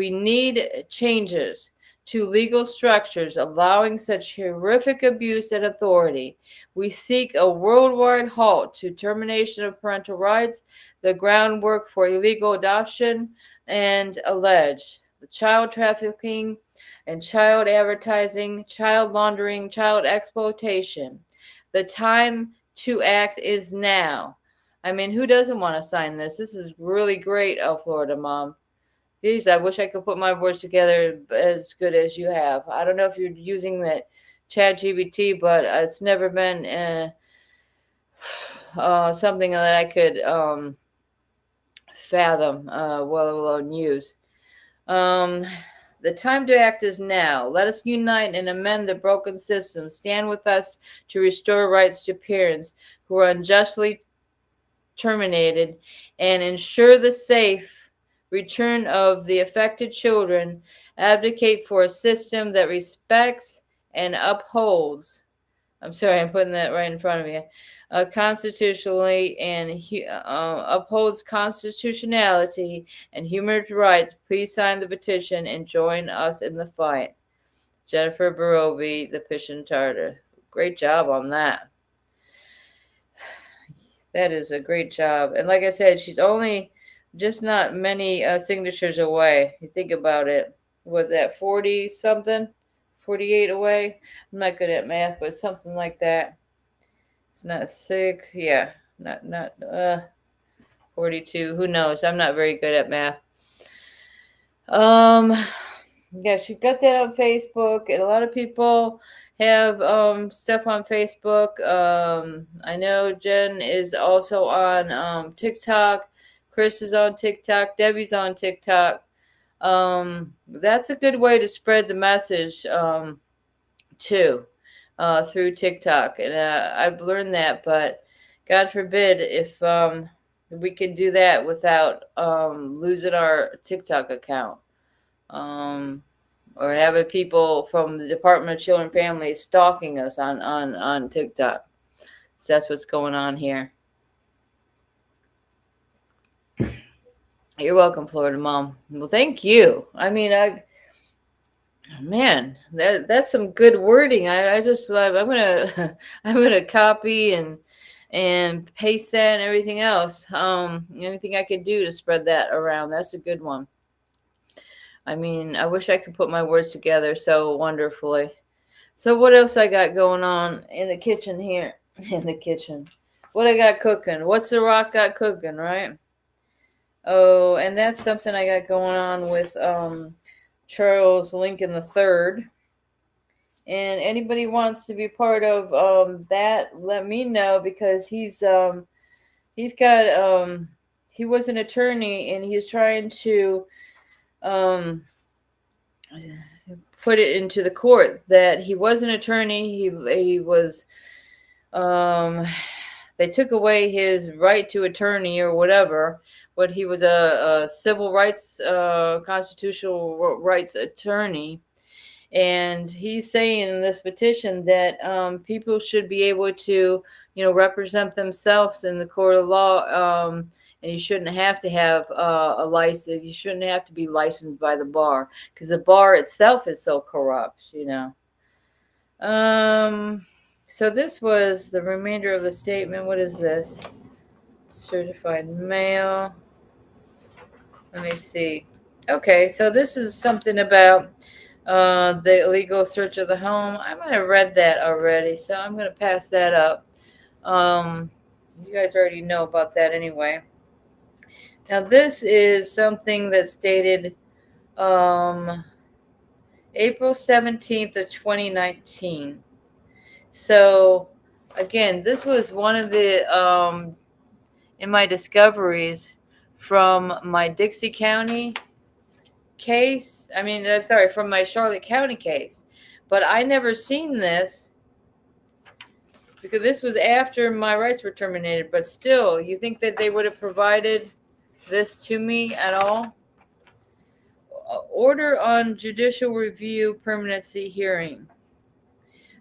need changes to legal structures allowing such horrific abuse and authority. We seek a worldwide halt to termination of parental rights, the groundwork for illegal adoption, and allege the child trafficking and child advertising, child laundering, child exploitation. The time to act is now. I mean, who doesn't want to sign this? This is really great, Florida Mom. Geez, I wish I could put my words together as good as you have. I don't know if you're using that ChatGPT, but it's never been something that I could fathom, well alone use. The time to act is now. Let us unite and amend the broken system. Stand with us to restore rights to parents who are unjustly terminated and ensure the safe return of the affected children. Advocate for a system that respects and upholds. I'm sorry, I'm putting that right in front of you. Constitutionally and upholds constitutionality and human rights. Please sign the petition and join us in the fight. Jennifer Barovi, the petition tartar. Great job on that. That is a great job. And like I said, she's only just not many signatures away. You think about it. Was that 40 something? 48 away? I'm not good at math, but something like that. It's not 6. Yeah. Not 42. Who knows? I'm not very good at math. Um, yeah, she got that on Facebook, and a lot of people have stuff on Facebook. I know Jen is also on TikTok. Chris is on TikTok. Debbie's on TikTok. That's a good way to spread the message too, through TikTok, and I've learned that. But God forbid if we could do that without losing our TikTok account. Um, or having people from the Department of Children and Families stalking us on TikTok. So that's what's going on here. You're welcome, Florida Mom. Well, thank you. I mean, man, that's some good wording. I just I'm gonna I'm gonna copy and paste that and everything else. Anything I could do to spread that around. That's a good one. I mean, I wish I could put my words together so wonderfully. So what else I got going on in the kitchen here? In the kitchen. What I got cooking? What's the rock got cooking, right? Oh, and that's something I got going on with Charles Lincoln III. And anybody wants to be part of that, let me know, because he's got he was an attorney, and he's trying to um put it into the court that he was an attorney. He was they took away his right to attorney or whatever, but he was a civil rights constitutional rights attorney. And he's saying in this petition that people should be able to, represent themselves in the court of law. And you shouldn't have to have a license. You shouldn't have to be licensed by the bar, because the bar itself is so corrupt. So this was the remainder of the statement. What is this? Certified mail. Let me see. Okay, so this is something about the illegal search of the home. I might have read that already, so I'm going to pass that up. You guys already know about that anyway. Now, this is something that's dated April 17th of 2019. So, again, this was one of the, in my discoveries from my Dixie County case. I'm sorry, from my Charlotte County case. But I never seen this, because this was after my rights were terminated. But still, you think that they would have provided this to me at all? Order on judicial review permanency hearing.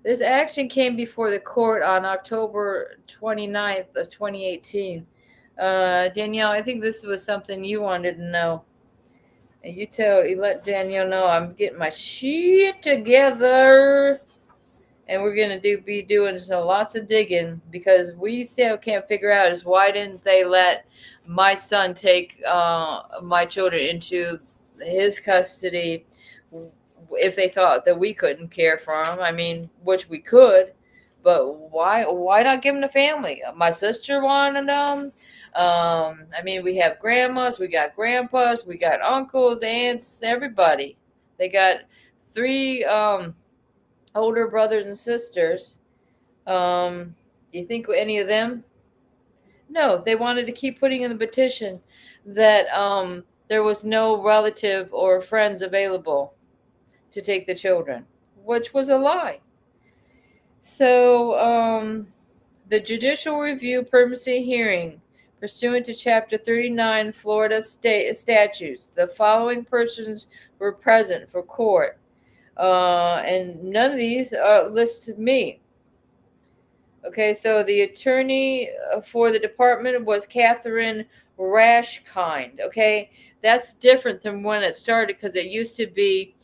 This action came before the court on October 29th of 2018. Danielle, I think this was something you wanted to know. And you let Danielle know I'm getting my shit together. And we're going to be doing lots of digging, because we still can't figure out is why didn't they let my son take my children into his custody if they thought that we couldn't care for them. Which we could, but why not give them a family? My sister wanted them. We have grandmas, we got grandpas, we got uncles, aunts, everybody. They got 3 older brothers and sisters. You think any of them? No, they wanted to keep putting in the petition that there was no relative or friends available to take the children, which was a lie. So the judicial review permanency hearing, pursuant to Chapter 39 Florida state statutes, the following persons were present for court. And none of these list me. Okay, so the attorney for the department was Catherine Rashkind. Okay, that's different than when it started, because it used to be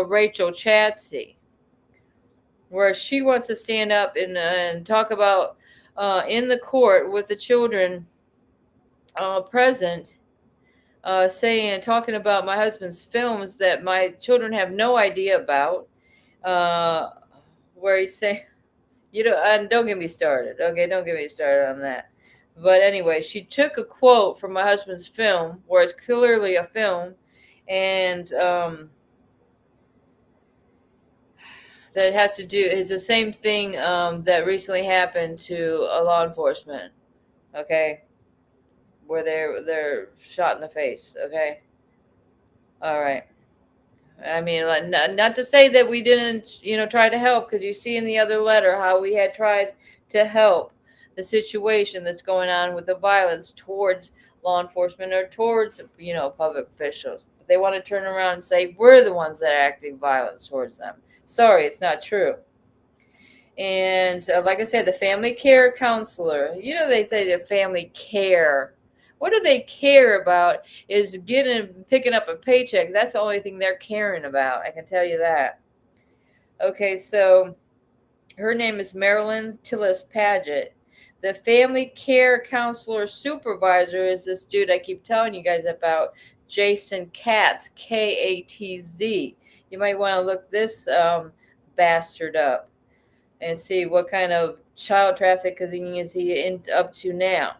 Rachel Chadsey, where she wants to stand up and talk about in the court with the children present, talking about my husband's films that my children have no idea about, where he's saying, and don't get me started. Okay, don't get me started on that. But anyway, she took a quote from my husband's film, where it's clearly a film, And that has to do, it's the same thing that recently happened to a law enforcement, okay, where they're shot in the face, okay. All right. I mean, like, not to say that we didn't, try to help, because you see in the other letter how we had tried to help the situation that's going on with the violence towards law enforcement or towards, public officials. But they want to turn around and say we're the ones that are acting violence towards them. Sorry, it's not true. And like I said, the family care counselor, they say that family care. What do they care about is picking up a paycheck. That's the only thing they're caring about. I can tell you that. Okay, so her name is Marilyn Tillis Paget. The family care counselor supervisor is this dude I keep telling you guys about, Jason Katz, Katz. You might want to look this bastard up and see what kind of child trafficking is he up to now.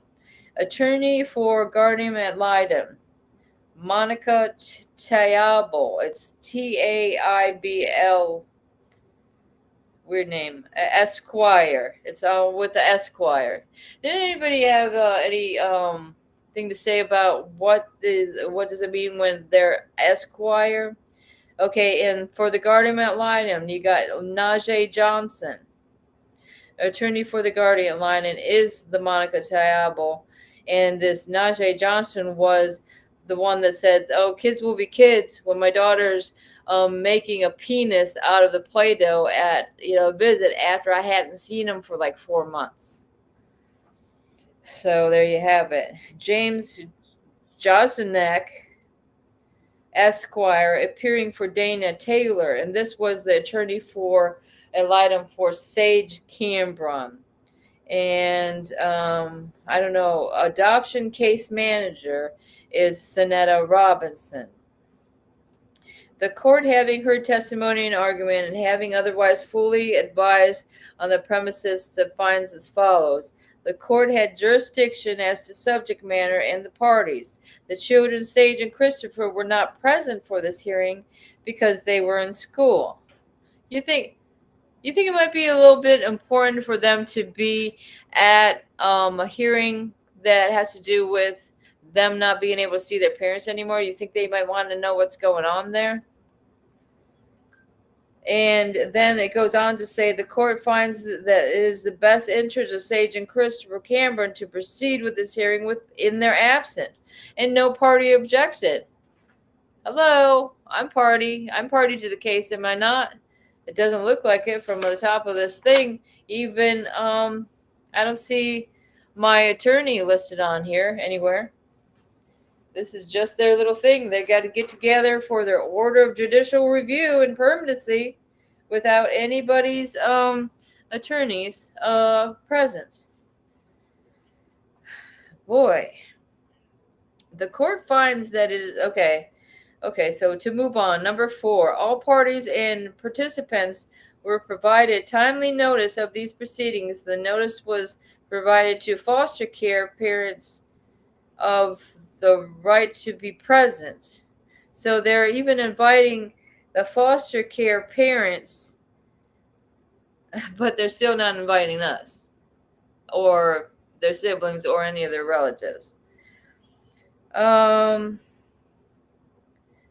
Attorney for guardian ad litem, Monica Taibel. It's Taibl. Weird name. Esquire. It's all with the Esquire. Did anybody have any thing to say about what does it mean when they're Esquire? Okay, and for the guardian ad litem, you got Najee Johnson. Attorney for the guardian line, and is the Monica Taibel. And this Najee Johnson was the one that said, "Oh, kids will be kids." When my daughter's making a penis out of the Play-Doh at a visit after I hadn't seen him for like 4 months. So there you have it. James Josenek, Esquire, appearing for Dana Taylor, and this was the attorney for ad litem for Sage Cameron. And I don't know, adoption case manager is Sonetta Robinson. The court, having heard testimony and argument and having otherwise fully advised on the premises, that finds as follows. The court had jurisdiction as to subject matter and the parties. The children, Sage and Christopher, were not present for this hearing because they were in school. You think it might be a little bit important for them to be at a hearing that has to do with them not being able to see their parents anymore? You think they might want to know what's going on there? And then it goes on to say the court finds that it is the best interest of Sage and Christopher Cameron to proceed with this hearing in their absence, and no party objected. Hello, I'm party to the case, am I not? It doesn't look like it from the top of this thing. Even I don't see my attorney listed on here anywhere. This is just their little thing. They got to get together for their order of judicial review and permanency without anybody's attorneys present. Boy. The court finds that it is okay. Okay, so to move on, number 4, all parties and participants were provided timely notice of these proceedings. The notice was provided to foster care parents of the right to be present. So they're even inviting the foster care parents, but they're still not inviting us or their siblings or any of their relatives.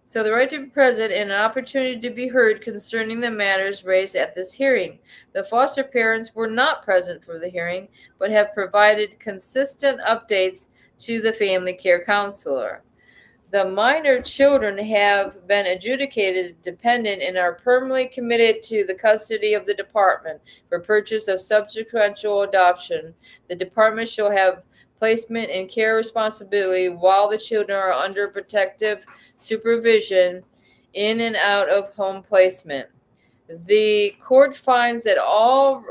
So the right to be present and an opportunity to be heard concerning the matters raised at this hearing. The foster parents were not present for the hearing, but have provided consistent updates to the family care counselor. The minor children have been adjudicated dependent and are permanently committed to the custody of the department for purchase of subsequential adoption. The department shall have placement and care responsibility while the children are under protective supervision in and out of home placement. The court finds that all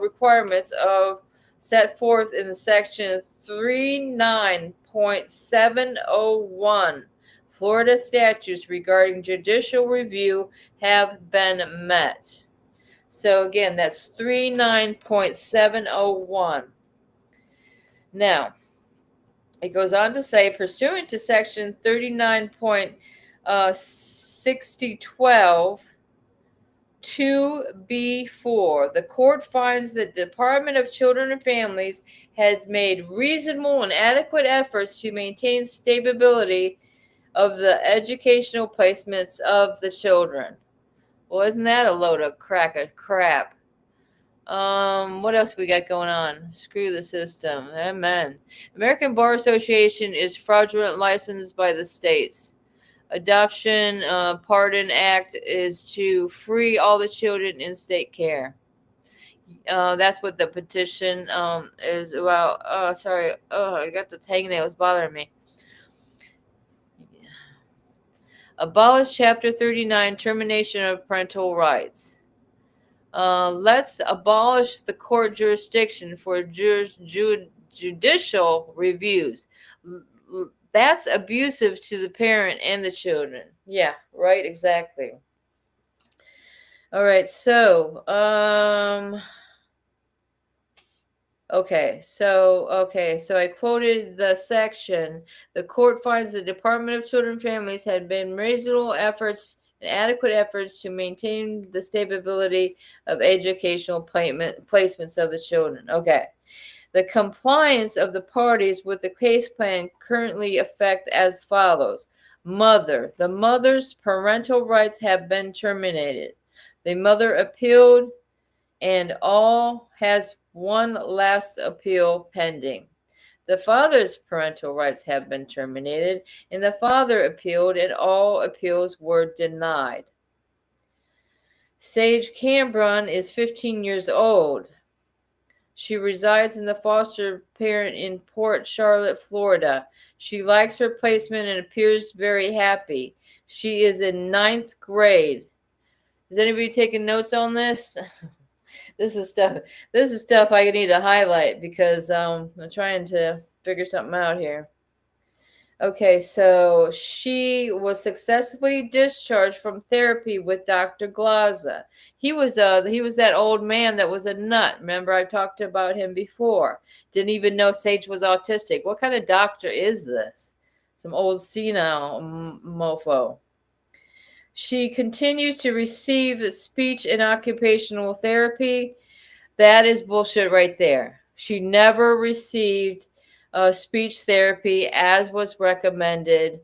requirements of set forth in section 39.701 Florida statutes regarding judicial review have been met. So again, that's 39.701. Now, it goes on to say, pursuant to section 39.701, 6012 2B4. The court finds that the Department of Children and Families has made reasonable and adequate efforts to maintain stability of the educational placements of the children. Well, isn't that a load of crap? What else we got going on? Screw the system. Amen. American Bar Association is fraudulent licensed by the states. Adoption Pardon Act is to free all the children in state care. That's what the petition is about. Oh, sorry. Oh, I got the hangnails bothering me. Abolish Chapter 39, termination of parental rights. Let's abolish the court jurisdiction for judicial reviews. That's abusive to the parent and the children. Yeah, right, exactly. All right, so so I quoted the section. The court finds the Department of Children and Families had been reasonable efforts and adequate efforts to maintain the stability of educational placements of the children. Okay. The compliance of the parties with the case plan currently affect as follows. The mother's parental rights have been terminated. The mother appealed and all has one last appeal pending. The father's parental rights have been terminated, and the father appealed, and all appeals were denied. Sage Cambron is 15 years old. She resides in the foster parent in Port Charlotte, Florida. She likes her placement and appears very happy. She is in 9th grade. Is anybody taking notes on this? This is stuff I need to highlight because I'm trying to figure something out here. Okay, so she was successfully discharged from therapy with Dr. Glaza. He was that old man that was a nut. Remember, I talked about him before. Didn't even know Sage was autistic. What kind of doctor is this? Some old senile mofo. She continues to receive speech and occupational therapy. That is bullshit right there. She never received speech therapy as was recommended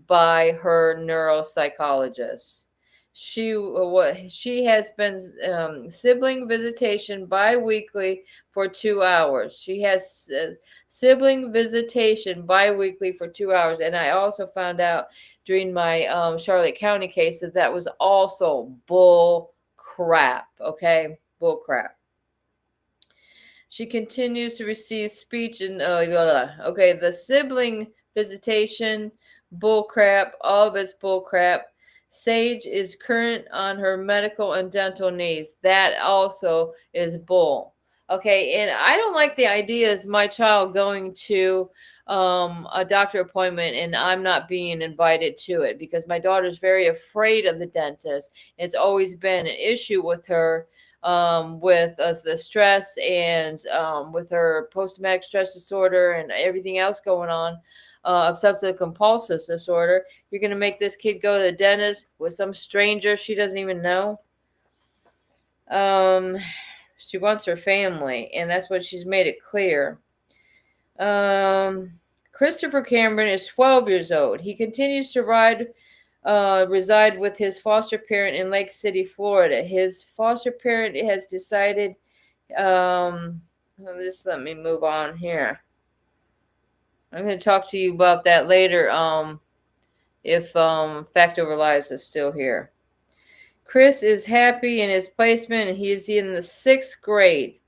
by her neuropsychologist. She has been sibling visitation bi-weekly for 2 hours. She has sibling visitation bi-weekly for 2 hours. And I also found out during my Charlotte County case that was also bull crap. Okay, bull crap. She continues to receive speech and okay, the sibling visitation, bullcrap, all of it's bullcrap. Sage is current on her medical and dental needs. That also is bull. Okay, and I don't like the idea of my child going to a doctor appointment and I'm not being invited to it because my daughter's very afraid of the dentist. It's always been an issue with her. With the stress and with her post-traumatic stress disorder and everything else going on, obsessive compulsive disorder, you're going to make this kid go to the dentist with some stranger she doesn't even know. She wants her family, and that's what she's made it clear. Christopher Cameron is 12 years old. He continues to reside with his foster parent in Lake City, Florida. His foster parent has decided, just let me move on here. I'm going to talk to you about that later if Fact Over Lies is still here. Chris is happy in his placement, and he is in the 6th grade.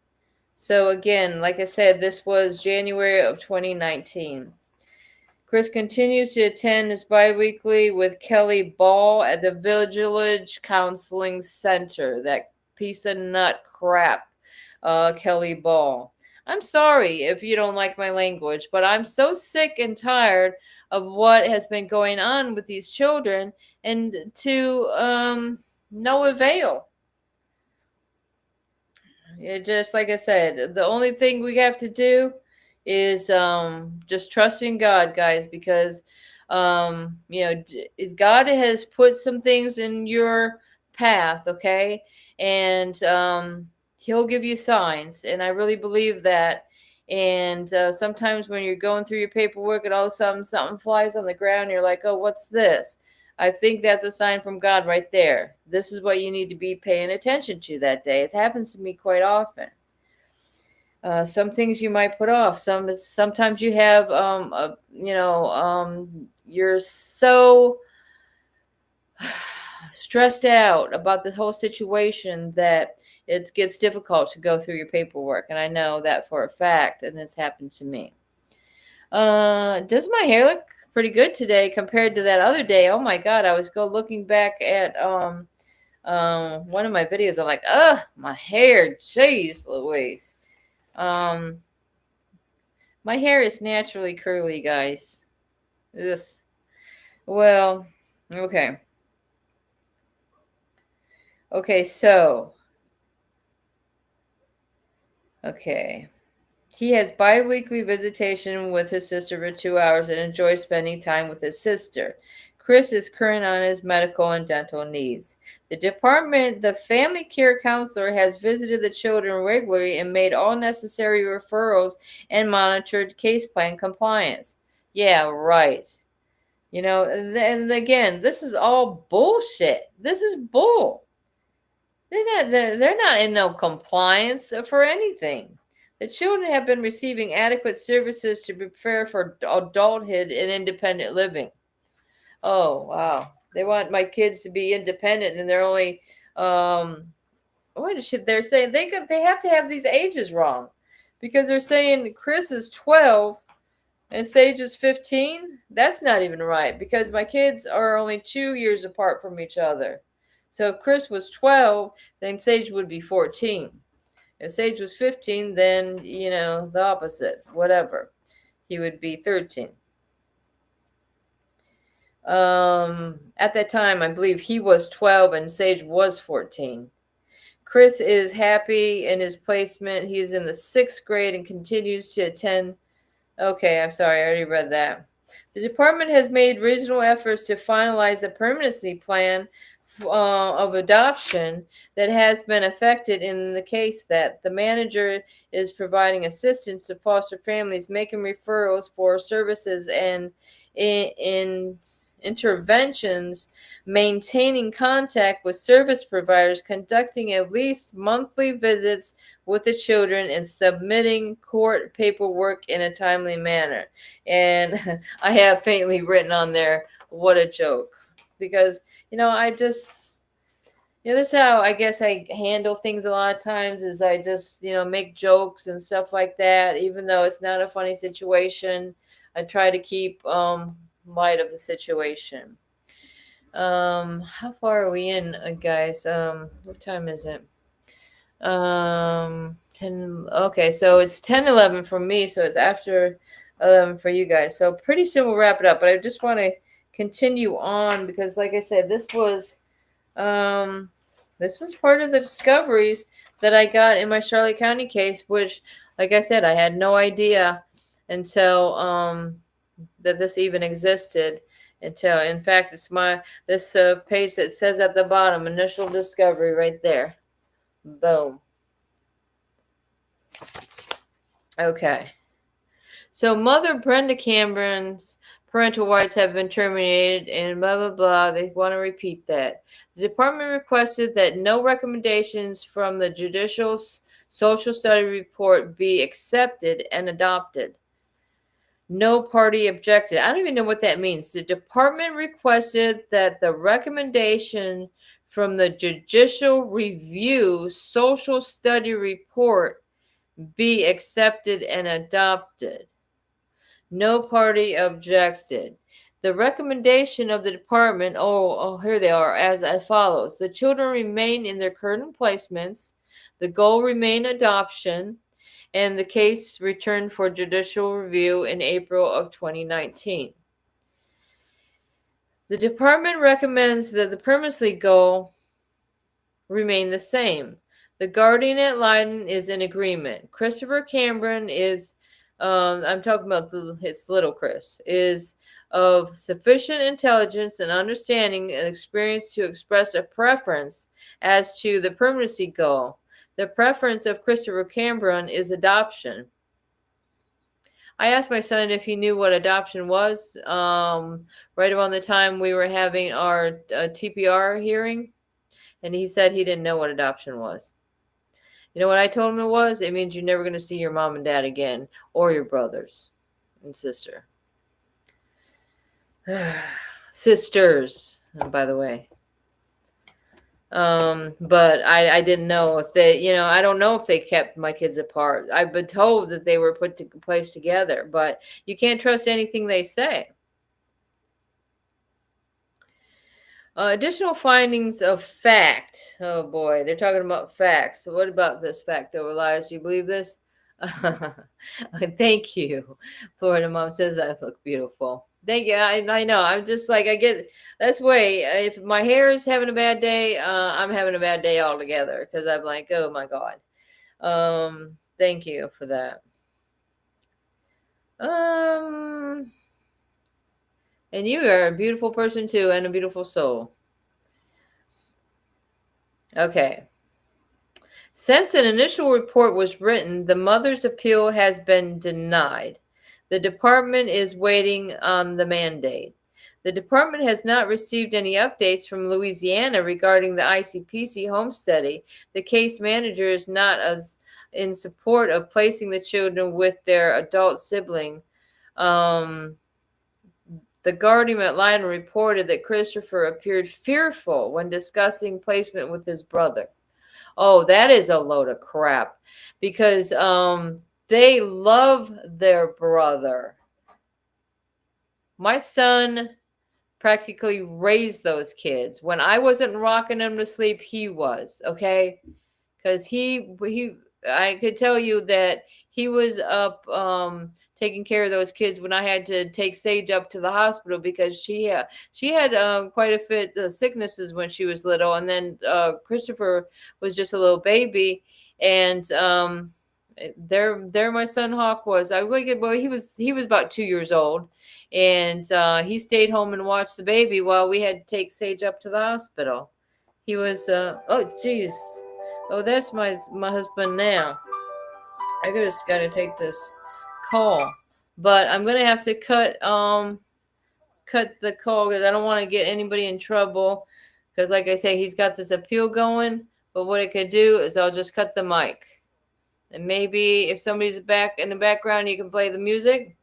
So again, like I said, this was January of 2019. Chris continues to attend his bi-weekly with Kelly Ball at the Village Counseling Center. That piece of nut crap, Kelly Ball. I'm sorry if you don't like my language, but I'm so sick and tired of what has been going on with these children and to no avail. Just like I said, the only thing we have to do is just trust in God, guys, because God has put some things in your path, okay? And he'll give you signs. And I really believe that. And sometimes when you're going through your paperwork and all of a sudden something flies on the ground, you're like, oh, what's this? I think that's a sign from God right there. This is what you need to be paying attention to that day. It happens to me quite often. Some things you might put off. Sometimes you have, you're so stressed out about the whole situation that it gets difficult to go through your paperwork. And I know that for a fact, and it's happened to me. Does my hair look pretty good today compared to that other day? Oh my God, I was looking back at one of my videos. I'm like, my hair, jeez Louise. My hair is naturally curly, guys. This, well, okay. Okay, so, okay. He has bi-weekly visitation with his sister for 2 hours and enjoys spending time with his sister. Chris is current on his medical and dental needs. The family care counselor has visited the children regularly and made all necessary referrals and monitored case plan compliance. Yeah, right. And again, this is all bullshit. This is bull. They're not in no compliance for anything. The children have been receiving adequate services to prepare for adulthood and independent living. Oh, wow. They want my kids to be independent, and they're only, what is shit they're saying? They have to have these ages wrong, because they're saying Chris is 12 and Sage is 15. That's not even right, because my kids are only 2 years apart from each other. So if Chris was 12, then Sage would be 14. If Sage was 15, then, the opposite, whatever. He would be 13. At that time, I believe he was 12 and Sage was 14. Chris is happy in his placement. He is in the 6th grade and continues to attend. Okay, I'm sorry, I already read that. The department has made reasonable efforts to finalize the permanency plan of adoption that has been affected in the case that the manager is providing assistance to foster families, making referrals for services and in interventions, maintaining contact with service providers, conducting at least monthly visits with the children, and submitting court paperwork in a timely manner. And I have faintly written on there, what a joke. Because, I just, this is how I guess I handle things a lot of times, is I just, make jokes and stuff like that. Even though it's not a funny situation, I try to keep light of the situation. How far are we in, guys? What time is it? 10. Okay, so it's 10:11 for me, so it's after 11 for you guys. So pretty soon we'll wrap it up, but I just want to continue on because, like I said, this was part of the discoveries that I got in my Charlotte County case, which, like I said, I had no idea until that this even existed. Until, in fact, it's this page that says at the bottom, initial discovery, right there. Boom. Okay. So Mother Brenda Cameron's parental rights have been terminated and blah, blah, blah. They want to repeat that. The department requested that no recommendations from the Judicial Social Study Report be accepted and adopted. No party objected. I don't even know what that means. The department requested that the recommendation from the Judicial Review Social Study Report be accepted and adopted. No party objected. The recommendation of the department, here they are, as follows. The children remain in their current placements. The goal remain adoption. And the case returned for judicial review in April of 2019. The department recommends that the permanency goal remain the same. The guardian ad litem is in agreement. Christopher Cameron is, I'm talking about it's little Chris, is of sufficient intelligence and understanding and experience to express a preference as to the permanency goal. The preference of Christopher Cameron is adoption. I asked my son if he knew what adoption was right around the time we were having our TPR hearing, and he said he didn't know what adoption was. You know what I told him it was? It means you're never going to see your mom and dad again, or your brothers and sister. Sisters, by the way. But I didn't know if they, I don't know if they kept my kids apart. I've been told that they were placed together, but you can't trust anything they say. Additional findings of fact. Oh boy, they're talking about facts. So what about this fact over lies? Do you believe this? Thank you. Florida mom says I look beautiful. Thank you. I know. I'm just like, I get that's way. If my hair is having a bad day, I'm having a bad day altogether because I'm like, oh my God. Thank you for that. And you are a beautiful person too, and a beautiful soul. Okay. Since an initial report was written, the mother's appeal has been denied. The department is waiting on the mandate. The department has not received any updates from Louisiana regarding the ICPC home study. The case manager is not as in support of placing the children with their adult sibling. The Guardian at Leiden reported that Christopher appeared fearful when discussing placement with his brother. Oh, that is a load of crap because they love their brother. My son practically raised those kids. When I wasn't rocking them to sleep, he was, okay? Because I could tell you that he was up taking care of those kids when I had to take Sage up to the hospital because she had quite a bit of sicknesses when she was little, and then Christopher was just a little baby, and there my son Hawk was. He was about 2 years old, and he stayed home and watched the baby while we had to take Sage up to the hospital. He was oh geez. Oh, that's my husband now. I just gotta take this call, but I'm gonna have to cut the call because I don't want to get anybody in trouble. Because like I say, he's got this appeal going. But what I could do is I'll just cut the mic, and maybe if somebody's back in the background, you can play the music.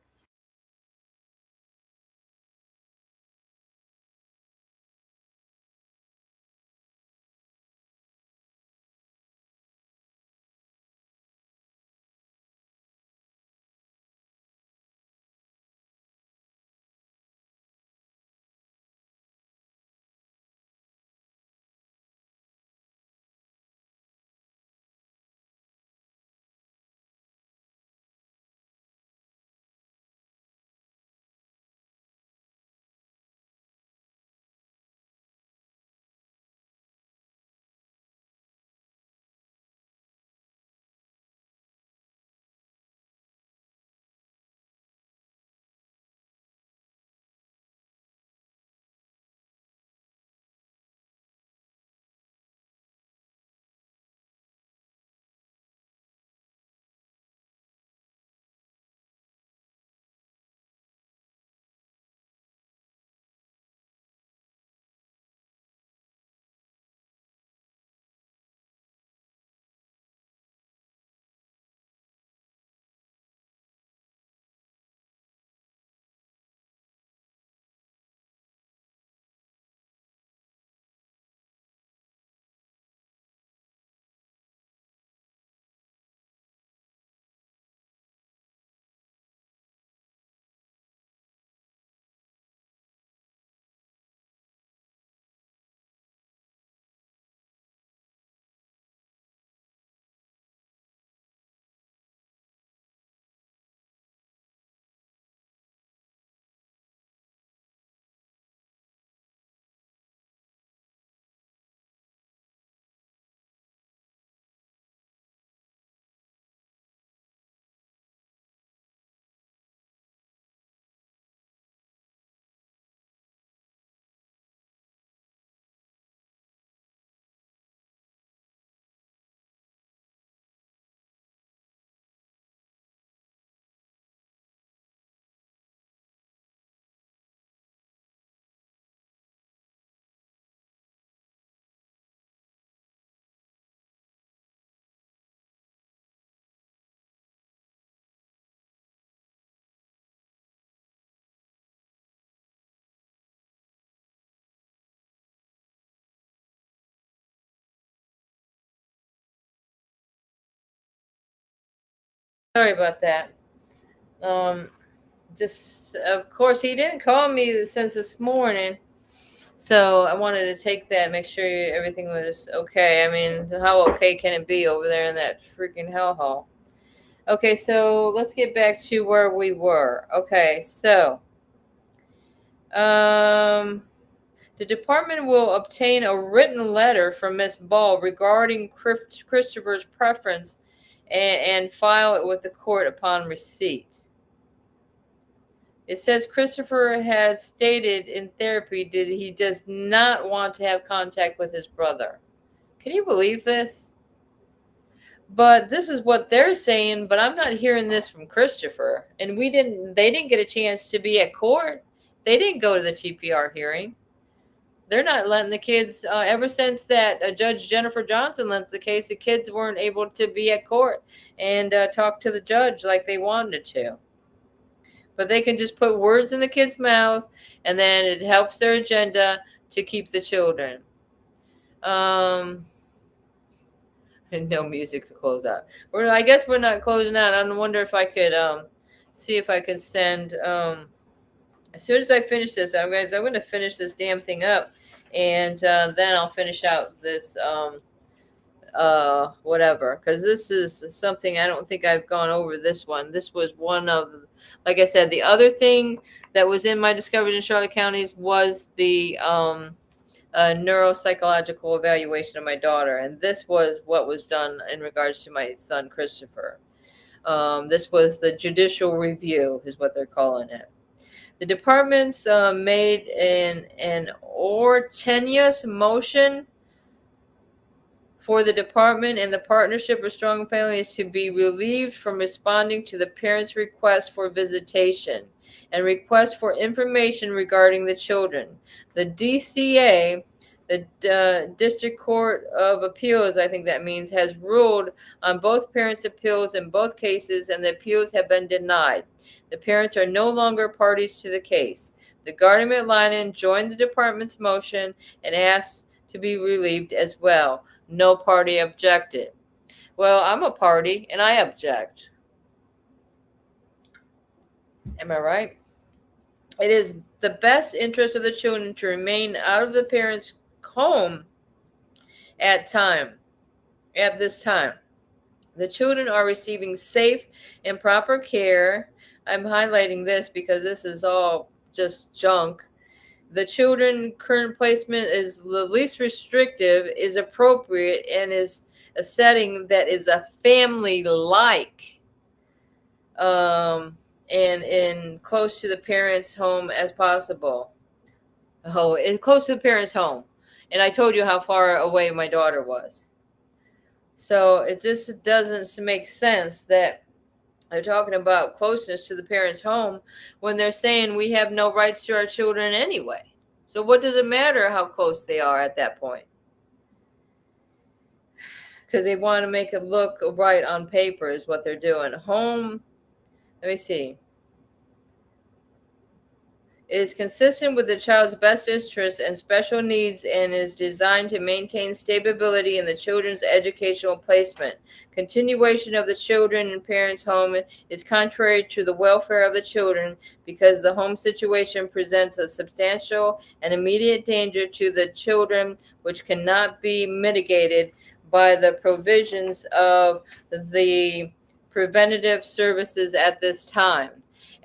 Sorry about that. Um, just of course he didn't call me since this morning, so I wanted to take that, make sure everything was okay. I mean, how okay can it be over there in that freaking hellhole? Okay, so let's get back to where we were. Okay, so um, the department will obtain a written letter from Miss Ball regarding Christopher's preference and file it with the court upon receipt. It says Christopher has stated in therapy that he does not want to have contact with his brother. Can you believe this? But this is what they're saying, but I'm not hearing this from Christopher. And they didn't get a chance to be at court. They didn't go to the TPR hearing. They're not letting the kids, ever since that Judge Jennifer Johnson left the case, the kids weren't able to be at court and talk to the judge like they wanted to. But they can just put words in the kid's mouth, and then it helps their agenda to keep the children. And no music to close out. I guess we're not closing out. I wonder if I could see if I can send as soon as I finish this, I'm going to finish this damn thing up, and then I'll finish out this whatever, because this is something I don't think I've gone over. This was one of, like I said, the other thing that was in my discoveries in Charlotte counties was the neuropsychological evaluation of my daughter, and this was what was done in regards to my son Christopher. This was the judicial review is what they're calling it. The department's made an ordinance motion for the department and the partnership of strong families to be relieved from responding to the parents' request for visitation and request for information regarding the children. The DCA, the District Court of Appeals, I think that means, has ruled on both parents' appeals in both cases, and the appeals have been denied. The parents are no longer parties to the case. The guardian ad litem joined the department's motion and asked to be relieved as well. No party objected. Well, I'm a party and I object. Am I right? It is the best interest of the children to remain out of the parents' home at this time. The children are receiving safe and proper care. I'm highlighting this because this is all just junk. The children current placement is the least restrictive, is appropriate, and is a setting that is a family-like, and close to the parents' home as possible. Oh, and close to the parents' home. And I told you how far away my daughter was. So it just doesn't make sense that they're talking about closeness to the parents' home when they're saying we have no rights to our children anyway. So what does it matter how close they are at that point? Because they want to make it look right on paper is what they're doing. Home, let me see. It is consistent with the child's best interests and special needs and is designed to maintain stability in the children's educational placement. Continuation of the children and parents' home is contrary to the welfare of the children because the home situation presents a substantial and immediate danger to the children which cannot be mitigated by the provisions of the preventative services at this time.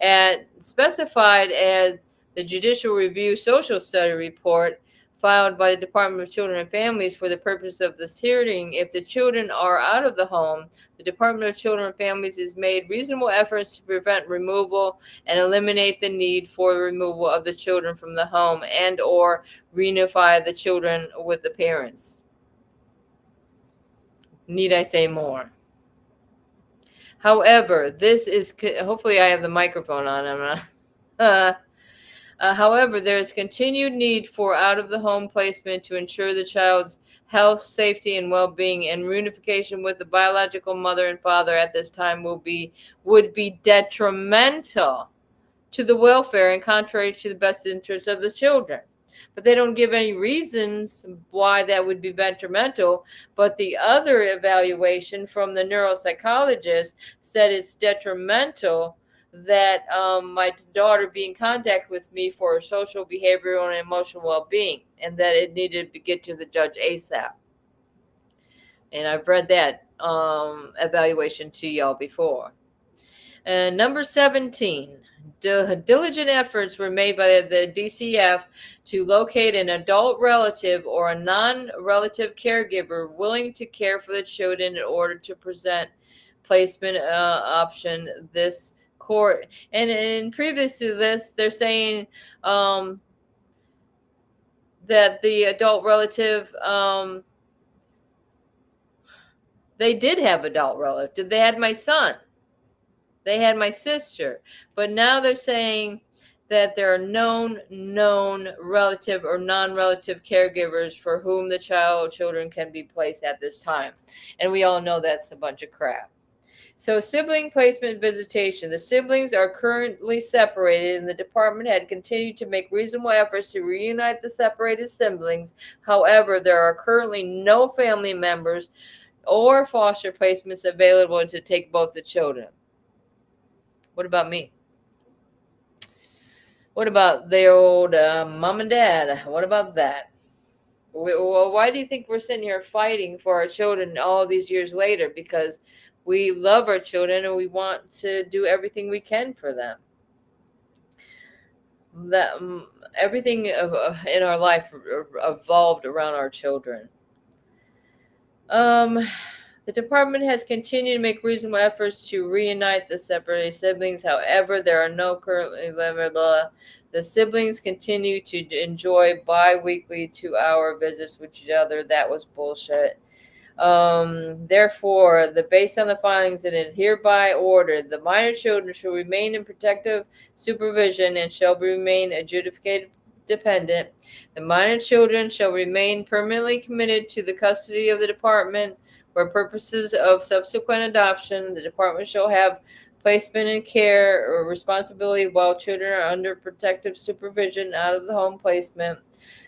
And specified as the Judicial Review Social Study Report filed by the Department of Children and Families for the purpose of this hearing, if the children are out of the home, the Department of Children and Families has made reasonable efforts to prevent removal and eliminate the need for removal of the children from the home and or reunify the children with the parents. Need I say more? However, this is, hopefully I have the microphone on. However, there is continued need for out-of-the-home placement to ensure the child's health, safety, and well-being, and reunification with the biological mother and father at this time would be detrimental to the welfare and contrary to the best interests of the children. but they don't give any reasons why that would be detrimental. But the other evaluation from the neuropsychologist said it's detrimental that my daughter be in contact with me for her social, behavioral, and emotional well-being, and that it needed to get to the judge ASAP. And I've read that evaluation to y'all before. And number 17, diligent efforts were made by the DCF to locate an adult relative or a non-relative caregiver willing to care for the children in order to present placement option. This court, and previous to this, they're saying that the adult relative, they did have adult relative. They had my son. They had my sister. But now they're saying that there are known relative or non-relative caregivers for whom the children can be placed at this time. And we all know that's a bunch of crap. So sibling placement visitation. The siblings are currently separated, and the department had continued to make reasonable efforts to reunite the separated siblings. However, there are currently no family members or foster placements available to take both the children. What about me? What about the old mom and dad? What about that? Well, why do you think we're sitting here fighting for our children all these years later? Because we love our children and we want to do everything we can for them. That everything in our life evolved around our children. The department has continued to make reasonable efforts to reunite the separated siblings. However, there are no currently the siblings continue to enjoy bi-weekly 2-hour visits with each other. That was bullshit. Therefore, based on the findings, it is hereby ordered the minor children shall remain in protective supervision and shall remain adjudicated dependent. The minor children shall remain permanently committed to the custody of the department for purposes of subsequent adoption. The department shall have placement and care or responsibility while children are under protective supervision out of the home placement.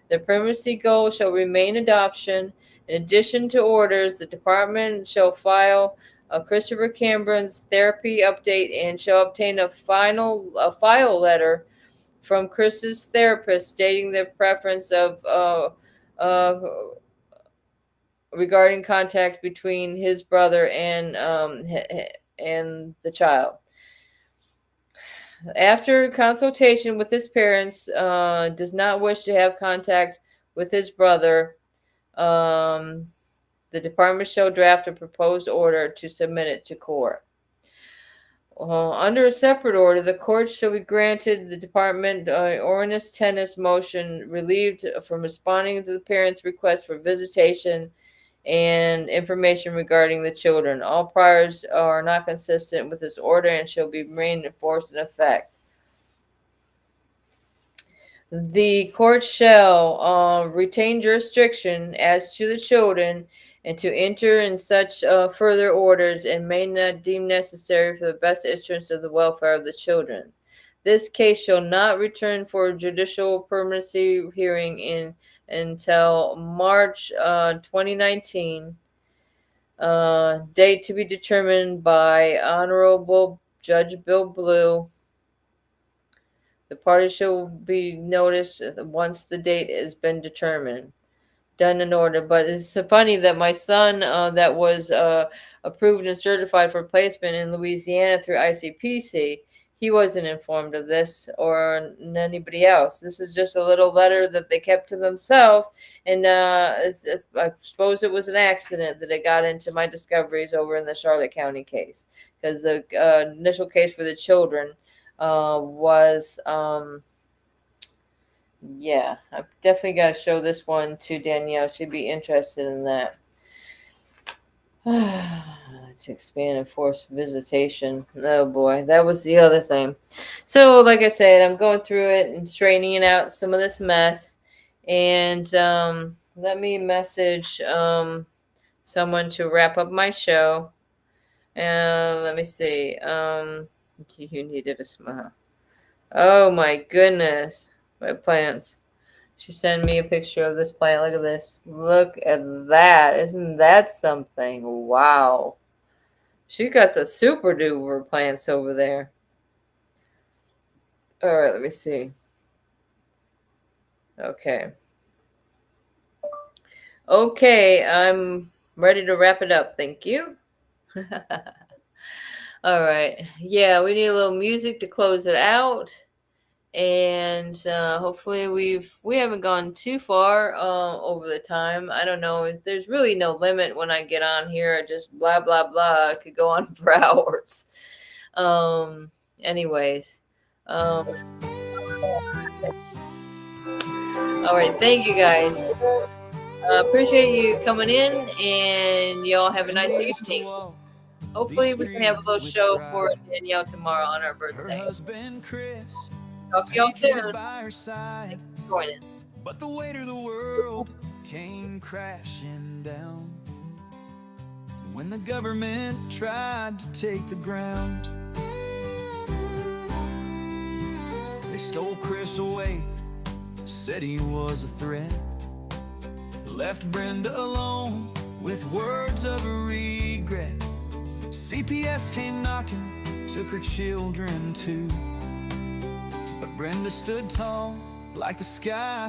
The primacy goal shall remain adoption. In addition to orders, the department shall file a Christopher Cameron's therapy update and shall obtain a file letter from Chris's therapist stating the preference of regarding contact between his brother and the child. After consultation with his parents, does not wish to have contact with his brother, the department shall draft a proposed order to submit it to court. Under a separate order, the court shall be granted the department Ornis Tennis motion relieved from responding to the parents' request for visitation and information regarding the children. All priors are not consistent with this order and shall be remain in force and effect. The court shall retain jurisdiction as to the children and to enter in such further orders and may not deem necessary for the best interest of the welfare of the children. This case shall not return for judicial permanency hearing until March 2019, date to be determined by Honorable Judge Bill Blue. The party shall be noticed once the date has been determined. Done in order. But it's funny that my son that was approved and certified for placement in Louisiana through ICPC, he wasn't informed of this or anybody else. This is just a little letter that they kept to themselves. And I suppose it was an accident that it got into my discoveries over in the Charlotte County case. Because the initial case for the children was... yeah, I've definitely got to show this one to Danielle. She'd be interested in that. To expand and force visitation. Oh boy, that was the other thing. So, like I said, I'm going through it and straightening out some of this mess. And let me message someone to wrap up my show. And let me see. You needed a smile. Oh my goodness. My plants. She sent me a picture of this plant. Look at this. Look at that. Isn't that something? Wow. She got the super duper plants over there. All right, let me see. Okay. Okay, I'm ready to wrap it up. Thank you. All right. Yeah, we need a little music to close it out. And hopefully we haven't gone too far over the time. I don't know. There's really no limit when I get on here. I just blah blah blah. I could go on for hours. Anyways. All right. Thank you guys. Appreciate you coming in, and y'all have a nice evening. Hopefully we can have a little show for Danielle tomorrow on her birthday. Talk to y'all soon. Thanks for joining. But the weight of the world came crashing down when the government tried to take the ground. They stole Chris away, said he was a threat, left Brenda alone with words of regret. CPS came knocking, took her children too, but Brenda stood tall like the sky.